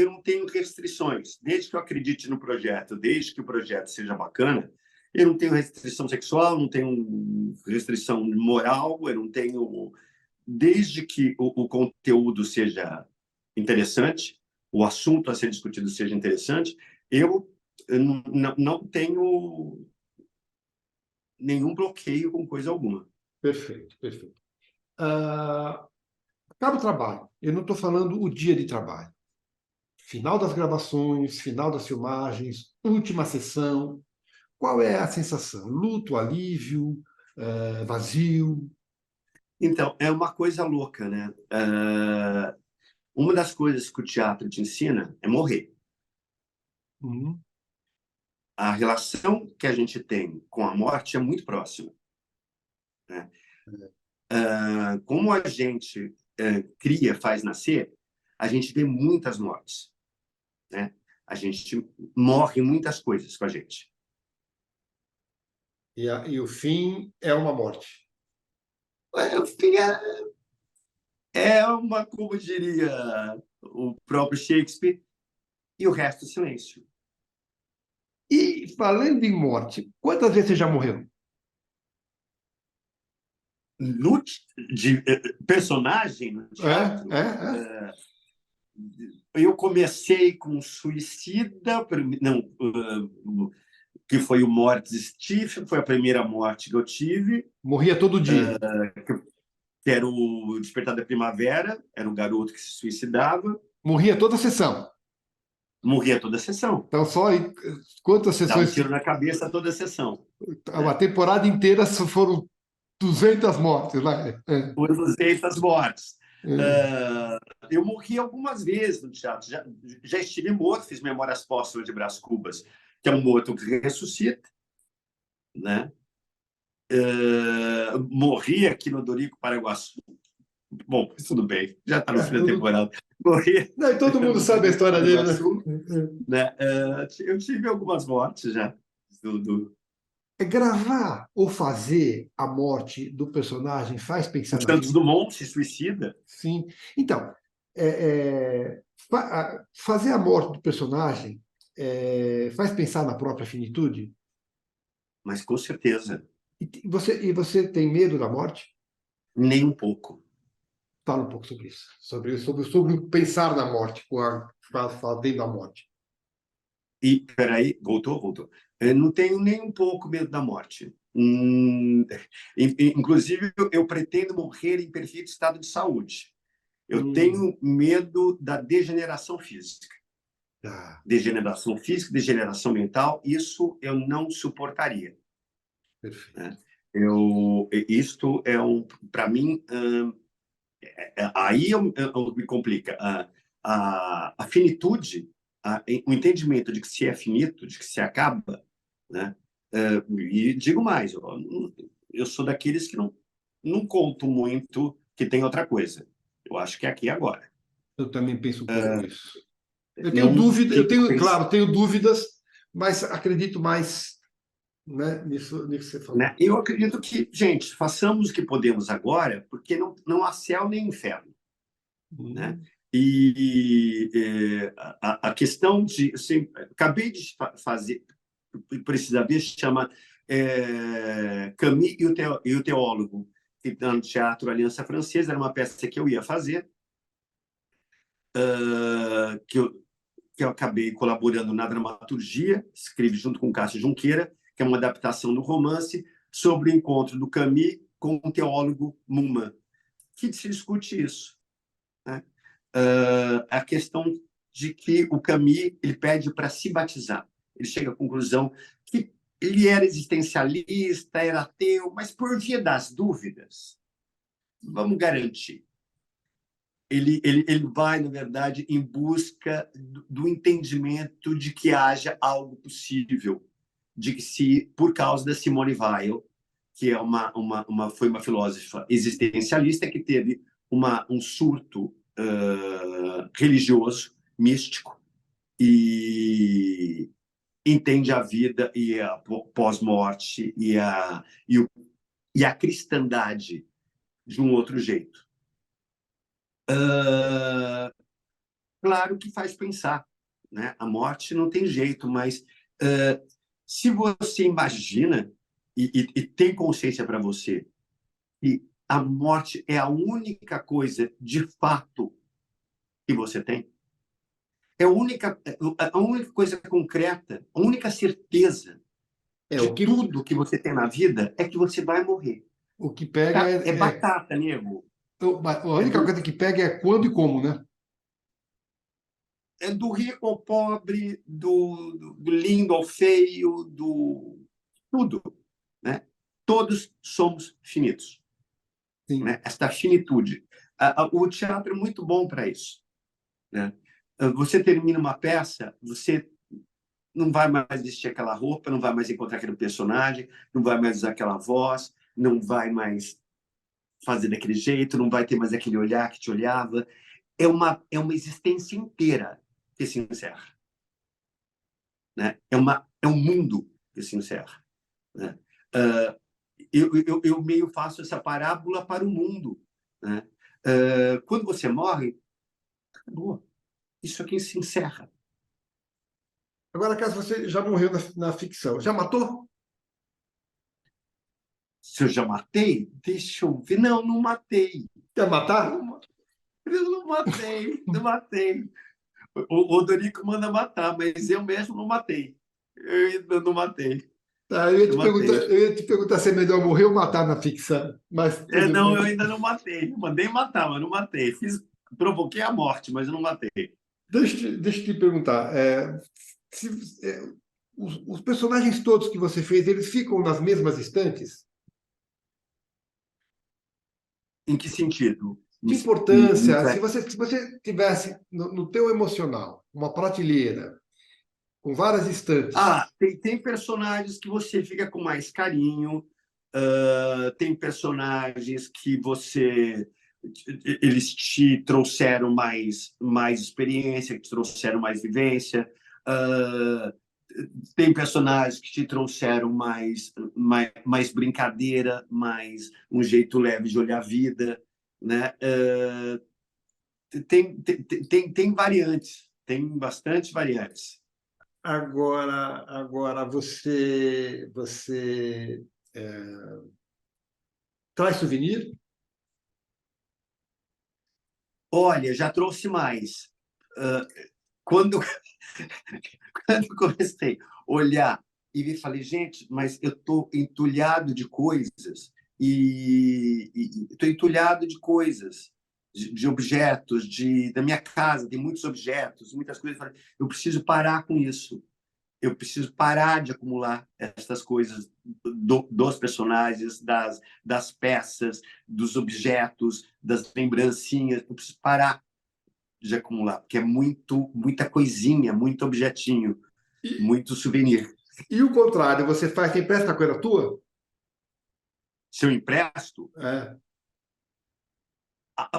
não tenho restrições. Desde que eu acredite no projeto, desde que o projeto seja bacana, eu não tenho restrição sexual, não tenho restrição moral, eu não tenho. Desde que o conteúdo seja interessante, o assunto a ser discutido seja interessante, eu não tenho nenhum bloqueio com coisa alguma. Perfeito, perfeito. Acaba o trabalho. Eu não estou falando o dia de trabalho. Final das gravações, final das filmagens, última sessão. Qual é a sensação? Luto, alívio, vazio? Então, é uma coisa louca, né? Uma das coisas que o teatro te ensina é morrer. Uhum. A relação que a gente tem com a morte é muito próxima, né? Como a gente cria, faz nascer, a gente vê muitas mortes, né? A gente morre muitas coisas com a gente. E o fim é uma morte. O fim é uma, como diria o próprio Shakespeare, e o resto silêncio. E falando em morte, quantas vezes você já morreu? No, de personagem no É, teatro, é, é. eu comecei com Suicida, não, que foi o Mortis Stiff, foi a primeira morte que eu tive, Morria todo dia. que era o Despertar da Primavera, era um garoto que se suicidava, Morria toda a sessão. morria toda a sessão, Então, só quantas dava um sessões? tiro na cabeça toda a sessão, A né? temporada inteira foram 200 mortes, vai. Por 200 mortes. É. Eu morri algumas vezes no teatro, já estive morto, fiz Memórias Póstumas de Brás Cubas, que é um morto que ressuscita, né? Morri aqui no Dorico Paraguaçu. Bom, tudo bem, já está no fim da temporada. Morri Não, e todo mundo no sabe a Dorico história dele, Paraguaçu, né? né? Eu tive algumas mortes já. É gravar ou fazer a morte do personagem faz O pensar na Santos finitude? Dumont se suicida, Sim. Então, fazer a morte do personagem faz pensar na própria finitude? mas com certeza, E você tem medo da morte? nem um pouco. Fala um pouco sobre isso, sobre o pensar na morte, fazendo a morte. E, peraí, voltou. Eu não tenho nem um pouco medo da morte. Inclusive, eu pretendo morrer em perfeito estado de saúde. Eu Hum, tenho medo da degeneração física. tá, Degeneração física, degeneração mental, isso eu não suportaria, perfeito. né? Isto é para mim, aí me complica. A finitude, o entendimento de que se é finito, de que se acaba, né? E digo mais, eu sou daqueles que não conto muito que tem outra coisa. Eu acho que é aqui e agora. Eu também penso um pouco isso. Eu tenho Não dúvida, fico pensando, claro, tenho dúvidas, mas acredito mais, né, nisso que você falou. né? Eu acredito que, gente, façamos o que podemos agora, porque não há céu nem inferno, né? Hum, A questão de, assim, acabei de fazer, precisa ver, chama Camus e o Teólogo, que está no Teatro Aliança Francesa, era uma peça que eu ia fazer, que eu acabei colaborando na dramaturgia, escrevi junto com Cássio Junqueira, que é uma adaptação do romance sobre o encontro do Camus com o teólogo Muma, que se discute isso, né? A questão de que o Camus ele pede para se batizar. Ele chega à conclusão que ele era existencialista, era ateu, mas por via das dúvidas, vamos garantir. Ele vai, na verdade, em busca do entendimento de que haja algo possível, de que se, por causa da Simone Weil, que foi uma filósofa existencialista que teve um surto religioso, místico, e entende a vida e a pós-morte e a cristandade de um outro jeito. Claro que faz pensar, né? A morte não tem jeito, mas se você imagina e tem consciência para você que a morte é a única coisa de fato que você tem, é a única coisa concreta, a única certeza de tudo que você tem na vida é que você vai morrer. O que pega É batata, nego. A única coisa que pega é quando e como, né? É do rico ao pobre, do lindo ao feio, tudo, né? Todos somos finitos, Sim. né? Esta finitude. O teatro é muito bom para isso, né? Você termina uma peça, você não vai mais vestir aquela roupa, não vai mais encontrar aquele personagem, não vai mais usar aquela voz, não vai mais fazer daquele jeito, não vai ter mais aquele olhar que te olhava. É uma existência inteira que se encerra, né? É um mundo que se encerra, né? Eu meio faço essa parábola para o mundo, né? Quando você morre, acabou. Isso aqui se encerra. Agora, caso você já morreu na ficção, já matou? Se eu já matei, deixa eu ver. Não, não matei. Quer matar? Eu não matei, não matei. O Dorico manda matar, mas eu mesmo não matei. Eu ainda não matei. Tá, Não matei. eu ia te perguntar se é melhor morrer ou matar na ficção, mas tudo Não, eu bem. ainda não matei. Mandei matar, mas não matei. Provoquei a morte, mas eu não matei. Deixa eu te perguntar. Se, os personagens todos que você fez, eles ficam nas mesmas estantes? Em que sentido? De importância, se você tivesse no teu emocional uma prateleira com várias estantes. Tem personagens que você fica com mais carinho, tem personagens que eles te trouxeram mais experiência, que te trouxeram mais vivência, uh, tem personagens que te trouxeram mais brincadeira, mais um jeito leve de olhar a vida, né? Tem variantes, tem bastante variantes. Agora você traz souvenir? Olha, já trouxe mais. Quando, quando eu comecei a olhar e falei, gente, mas eu estou entulhado de coisas e estou entulhado de coisas, de objetos, da minha casa tem muitos objetos, muitas coisas. Eu falei, eu preciso parar com isso. Eu preciso parar de acumular essas coisas dos personagens, das peças, dos objetos, das lembrancinhas. Eu preciso parar de acumular, porque é muita coisinha, muito objetinho, E, muito souvenir. e o contrário, você empresta coisa tua? Se eu empresto É,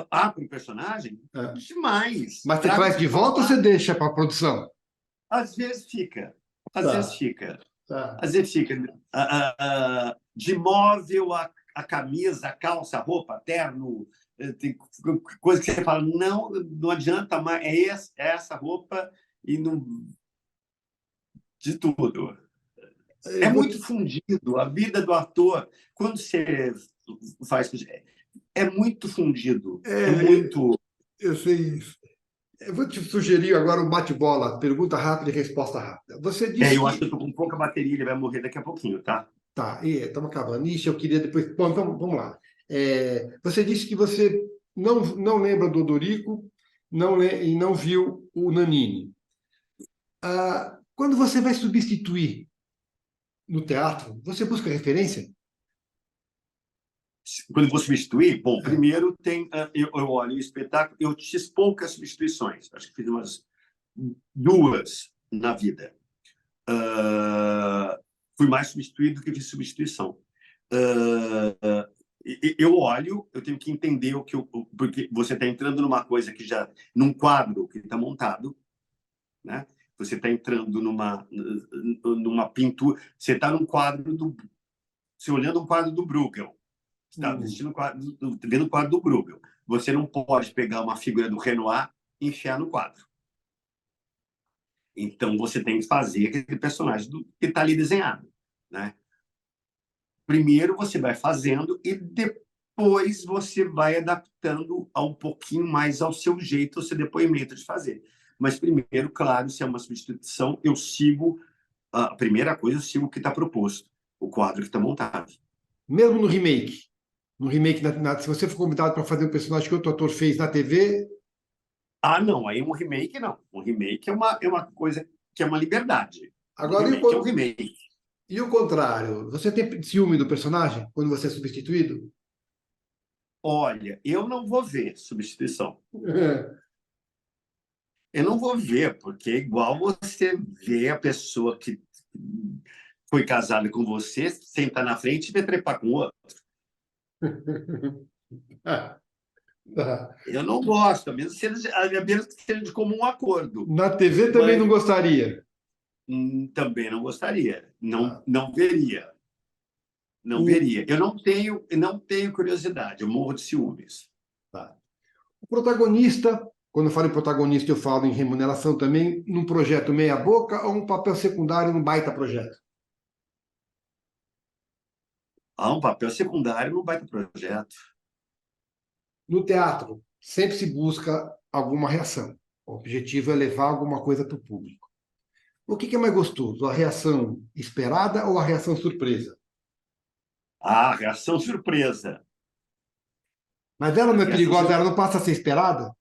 para um personagem, é. demais. Mas você Trago traz para de volta ou você passar. deixa para a produção? Às vezes fica. Às vezes Tá, fica. tá. Às vezes fica. De móvel a camisa, a calça, a roupa, terno, tem coisa que você fala, não adianta mais, é essa roupa e não, de tudo. É Eu vou muito te, fundido. A vida do ator, quando você faz. É muito fundido. É é, muito. eu sei isso. Eu vou te sugerir agora um bate-bola, pergunta rápida e resposta rápida. Você disse Eu acho que eu que. estou com pouca bateria, ele vai morrer daqui a pouquinho, tá? Tá, estamos acabando. Ixi, eu queria depois. Bom, então vamos lá. Você disse que você não lembra do Odorico e não viu o Nanini. Quando você vai substituir no teatro, você busca referência? Quando vou substituir, bom, É. primeiro eu olho o espetáculo, eu fiz poucas substituições, acho que fiz umas duas na vida. Fui mais substituído do que fiz substituição. eu olho, eu tenho que entender porque você está entrando numa coisa que já, num quadro que está montado, né? Você está entrando numa pintura, você está num quadro você olhando um quadro do Bruegel, está vendo o quadro do Bruegel. Você não pode pegar uma figura do Renoir e enfiar no quadro. Então você tem que fazer aquele personagem que está ali desenhado, né? Primeiro você vai fazendo e depois você vai adaptando um pouquinho mais ao seu jeito, ao seu depoimento de fazer. Mas primeiro, claro, se é uma substituição, eu sigo a primeira coisa, eu sigo o que está proposto, o quadro que está montado. Mesmo no remake. No remake, se você for convidado para fazer um personagem que outro ator fez na TV. Ah, não, aí um remake não. Um remake é uma coisa que é uma liberdade. Um Agora, remake é um remake. e o contrário? Você tem ciúme do personagem quando você é substituído? Olha, eu não vou ver substituição. Eu não vou ver, porque é igual você ver a pessoa que foi casada com você sentar na frente e ver trepar com o outro. Tá. Eu não gosto, a menos que seja de comum acordo. Na TV também Mas não gostaria. também não gostaria. Não, Tá. não veria. Não O, veria. Eu não tenho curiosidade, eu morro de ciúmes. tá. O protagonista, quando eu falo em protagonista, eu falo em remuneração também, num projeto meia-boca ou um papel secundário num baita projeto? Há um papel secundário no baita projeto. No teatro, sempre se busca alguma reação. O objetivo é levar alguma coisa para o público. O que é mais gostoso, a reação esperada ou a reação surpresa? Ah, reação surpresa. Mas ela não é Reação perigosa, ela surpresa. não passa a ser esperada?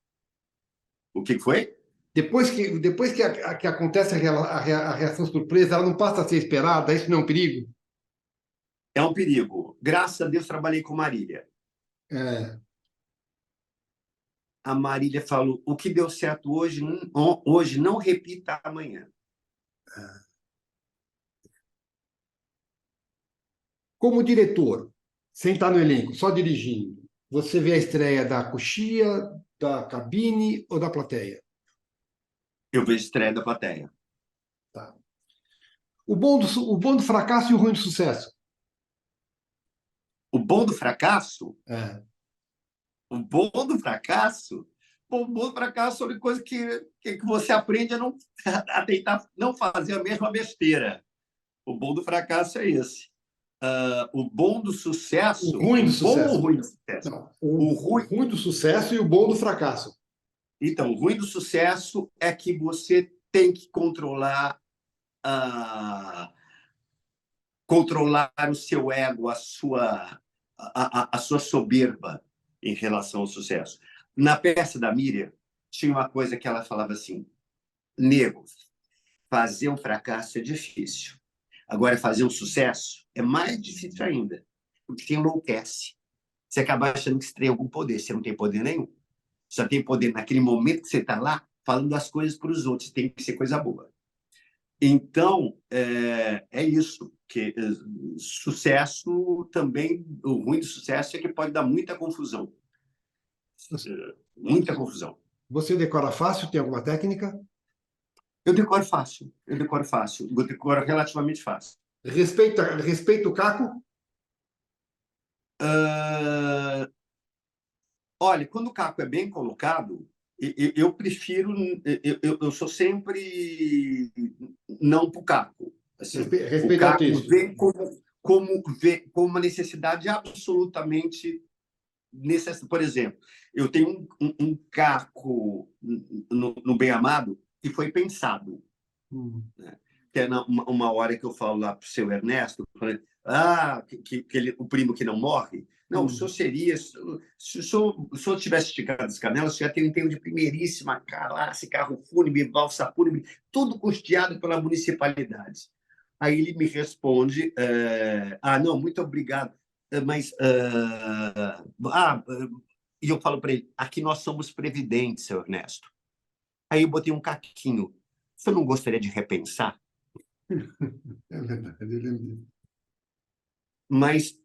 O que foi? Depois que acontece a reação surpresa, ela não passa a ser esperada? Isso não é um perigo? É um perigo. Graças a Deus trabalhei com Marília. É. A Marília falou: o que deu certo hoje não repita amanhã. Como diretor, sem estar no elenco, só dirigindo, você vê a estreia da coxia, da cabine ou da plateia? Eu vejo estreia da plateia. Tá. O bom do fracasso e o ruim do sucesso. O bom do fracasso, É. o bom do fracasso, o bom do fracasso sobre coisa que você aprende a tentar não fazer a mesma besteira. O bom do fracasso é esse. O bom do O sucesso, ruim o do bom ou sucesso. ruim do sucesso? Não, O o ruim, ruim do sucesso e o bom do fracasso. então, o ruim do sucesso é que você tem que ah, controlar o seu ego, a sua soberba em relação ao sucesso. Na peça da Miriam, tinha uma coisa que ela falava assim: nego, fazer um fracasso é difícil. Agora, fazer um sucesso é mais difícil ainda, porque você enlouquece. Você acaba achando que você tem algum poder, você não tem poder nenhum. Só tem poder naquele momento que você está lá falando as coisas para os outros, tem que ser coisa boa. Então, é isso, que sucesso também, o ruim do sucesso é que pode dar muita confusão. Muita confusão. Você decora fácil? Tem alguma técnica? Eu decoro relativamente fácil. Respeita o Caco? Uh, olha, quando o caco é bem colocado, eu prefiro, eu sou sempre não para o caco. Assim, o Respeita ao caco texto. vem como uma necessidade absolutamente necessária. Por exemplo, eu tenho um caco no Bem Amado que foi pensado. Né? Que é uma hora que eu falo lá para o seu Ernesto, o primo que não morre. Não, o senhor seria. Se o senhor tivesse esticado as canelas, o senhor ia ter um enterro de primeiríssima classe, carro fúnebre, balsa fúnebre, tudo custeado pela municipalidade. Aí ele me responde: não, muito obrigado, mas. E eu falo para ele: aqui nós somos previdentes, seu Ernesto. Aí eu botei um caquinho. O senhor não gostaria de repensar? É verdade, eu lembro disso. mas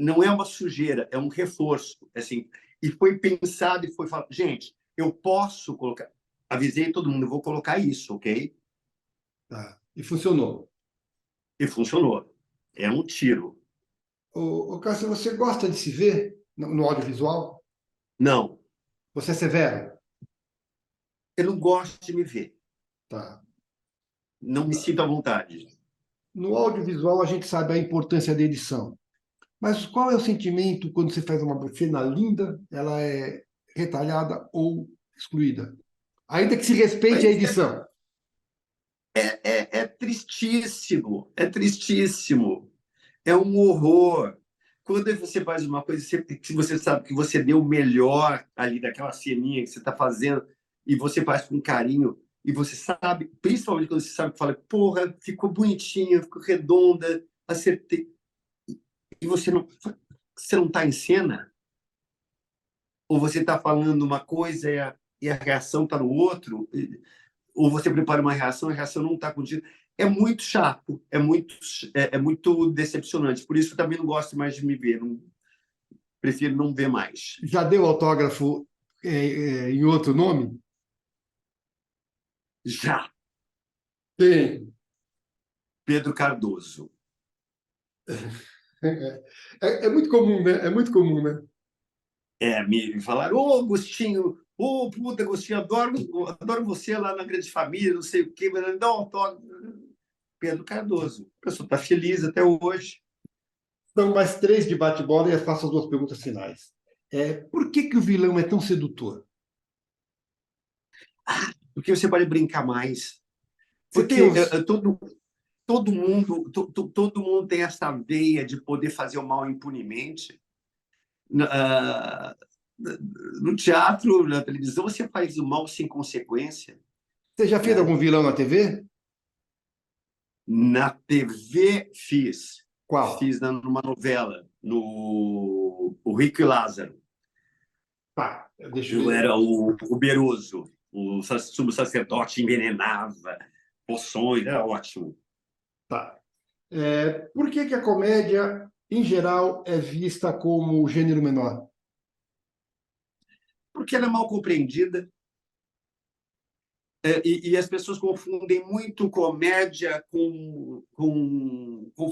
não é uma sujeira, é um reforço. Assim, e foi pensado e foi falado, gente, eu posso colocar. Avisei todo mundo, eu vou colocar isso, ok? Tá. E funcionou. E funcionou. É um tiro. Cássio, você gosta de se ver no audiovisual? Não, Você é severo? eu não gosto de me ver. Tá. Não me sinto à vontade. No audiovisual, a gente sabe a importância da edição. Mas qual é o sentimento quando você faz uma cena linda, ela é retalhada ou excluída? Ainda que se respeite a Mas edição. é tristíssimo, é tristíssimo. É um horror. Quando você faz uma coisa que você sabe que você deu o melhor ali daquela ceninha que você está fazendo e você faz com carinho e você sabe, principalmente quando você sabe que fala, porra, ficou bonitinha, ficou redonda, acertei. E você não está em cena, ou você está falando uma coisa e a reação está no outro, ou você prepara uma reação e a reação não está contigo. É muito chato, é muito decepcionante. Por isso eu também não gosto mais de me ver, não, prefiro não ver mais. Já deu autógrafo em outro nome? Já, Tem. Pedro Cardoso. É muito comum, né? É muito comum, né? Me falaram, ô, Agostinho, ô, puta, Agostinho, adoro você lá na Grande Família, não sei o quê, mas dá um autógrafo. Pedro Cardoso. A pessoa está feliz até hoje. São mais três de bate-bola e eu faço as duas perguntas finais. Por que que o vilão é tão sedutor? Porque você pode brincar mais. Você tem Porque os. todo mundo tem essa veia de poder fazer o mal impunemente. No teatro, na televisão, você faz o mal sem consequência, Você já fez né? algum vilão na TV? Na TV Qual? fiz numa novela, no O Rico e Lázaro. Tá, deixa eu Eu ver. era o Beroso, o sumo sacerdote envenenava poções, era ótimo. Tá. Por que que a comédia, em geral, é vista como gênero menor? Porque ela é mal compreendida. E as pessoas confundem muito comédia com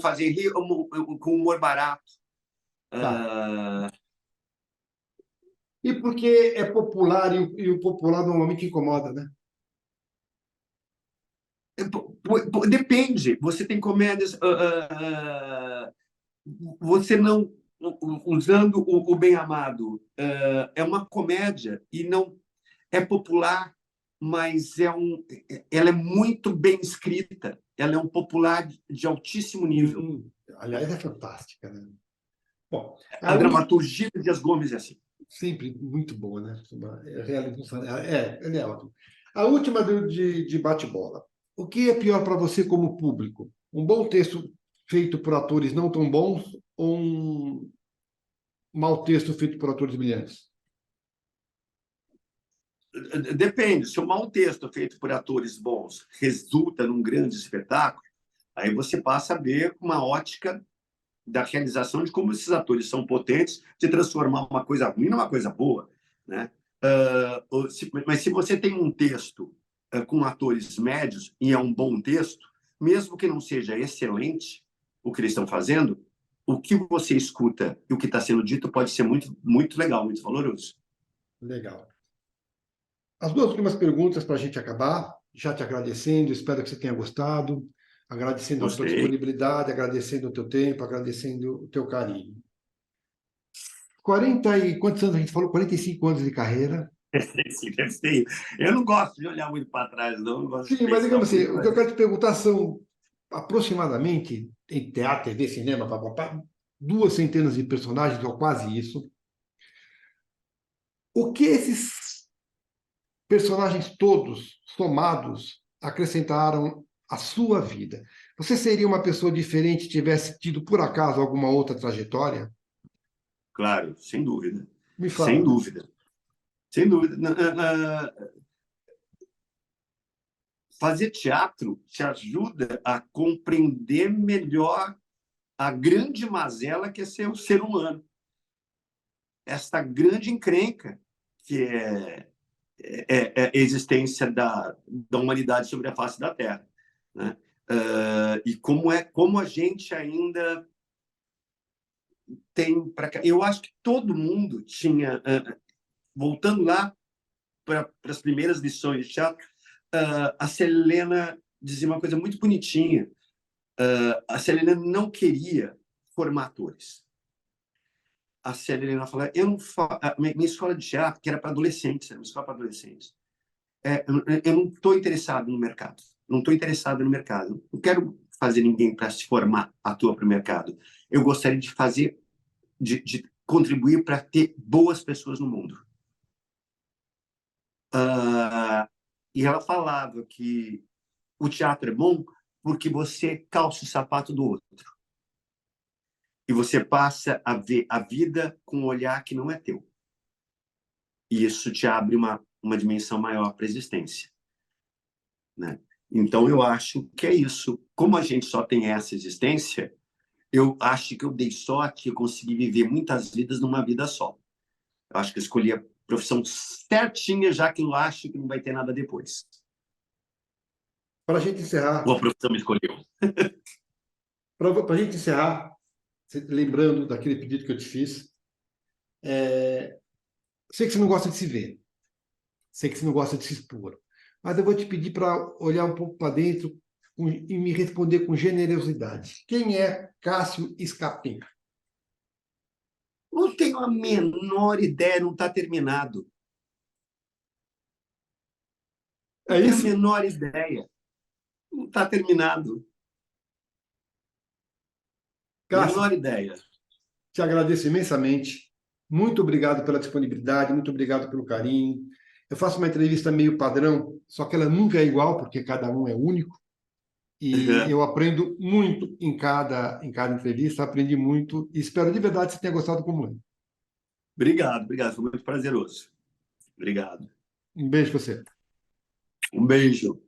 fazer rir, com humor barato. Tá. Ah, E porque é popular e o popular normalmente incomoda, né? depende. Você tem comédias. Você não. Usando o Bem Amado, é uma comédia e não é popular, mas ela é muito bem escrita. Ela é um popular de altíssimo nível. Aliás, é fantástica, né? Bom, A dramaturgia de Dias Gomes é assim. sempre muito boa, né? Ele é ótimo. A última de bate-bola. O que é pior para você como público? Um bom texto feito por atores não tão bons ou um mau texto feito por atores brilhantes? Depende. Se o mau texto feito por atores bons resulta num grande espetáculo, aí você passa a ver uma ótica da realização de como esses atores são potentes de transformar uma coisa ruim numa coisa boa, né? Mas se você tem um texto com atores médios e é um bom texto, mesmo que não seja excelente o que eles estão fazendo, o que você escuta e o que está sendo dito pode ser muito, muito legal, muito valoroso. Legal. As duas últimas perguntas para a gente acabar, já te agradecendo, espero que você tenha gostado, agradecendo a tua Gostei. disponibilidade, agradecendo o teu tempo, agradecendo o teu carinho. 40 e quantos anos a gente falou? 45 anos de carreira. Sim. Eu não gosto de olhar muito para trás, não. Eu gosto de Sim, mas pensar digamos assim, muito. o que eu quero te perguntar são aproximadamente, em teatro, TV, cinema, papapá, 2 centenas de personagens, ou quase isso. O que esses personagens todos, somados, acrescentaram à sua vida? Você seria uma pessoa diferente se tivesse tido, por acaso, alguma outra trajetória? Claro, sem dúvida. Me Sem fala. dúvida. Sem dúvida. Fazer teatro te ajuda a compreender melhor a grande mazela que é ser o ser humano. Esta grande encrenca que é a existência da humanidade sobre a face da Terra, né? E como a gente ainda tem para cá. Eu acho que todo mundo tinha, voltando lá para as primeiras lições de teatro, a Selena dizia uma coisa muito bonitinha. A Selena não queria formar atores. A Selena falou: minha escola de teatro, que era para adolescentes, era uma escola para adolescentes, eu não estou interessado no mercado. Não estou interessado no mercado. Não quero fazer ninguém para se formar ator para o mercado. Eu gostaria de fazer, de contribuir para ter boas pessoas no mundo. E ela falava que o teatro é bom porque você calça o sapato do outro. E você passa a ver a vida com um olhar que não é teu. E isso te abre uma dimensão maior para a existência, né? Então, eu acho que é isso. Como a gente só tem essa existência, eu acho que eu dei sorte e consegui viver muitas vidas numa vida só. Eu acho que eu escolhi a profissão certinha, já que eu acho que não vai ter nada depois. Para a gente encerrar, Ou a profissão me escolheu. para a gente encerrar, lembrando daquele pedido que eu te fiz, sei que você não gosta de se ver, sei que você não gosta de se expor, mas eu vou te pedir para olhar um pouco para dentro e me responder com generosidade. Quem é Cássio Escapim? Não tenho a menor ideia, não está terminado. É Não tenho a isso? menor ideia. Não está terminado. Cássio, Menor ideia. te agradeço imensamente. Muito obrigado pela disponibilidade, muito obrigado pelo carinho. Eu faço uma entrevista meio padrão, só que ela nunca é igual, porque cada um é único. E eu aprendo muito em cada entrevista, aprendi muito e espero de verdade que você tenha gostado como eu. Obrigado, obrigado. Foi muito prazeroso. Obrigado. Um beijo para você. Um beijo.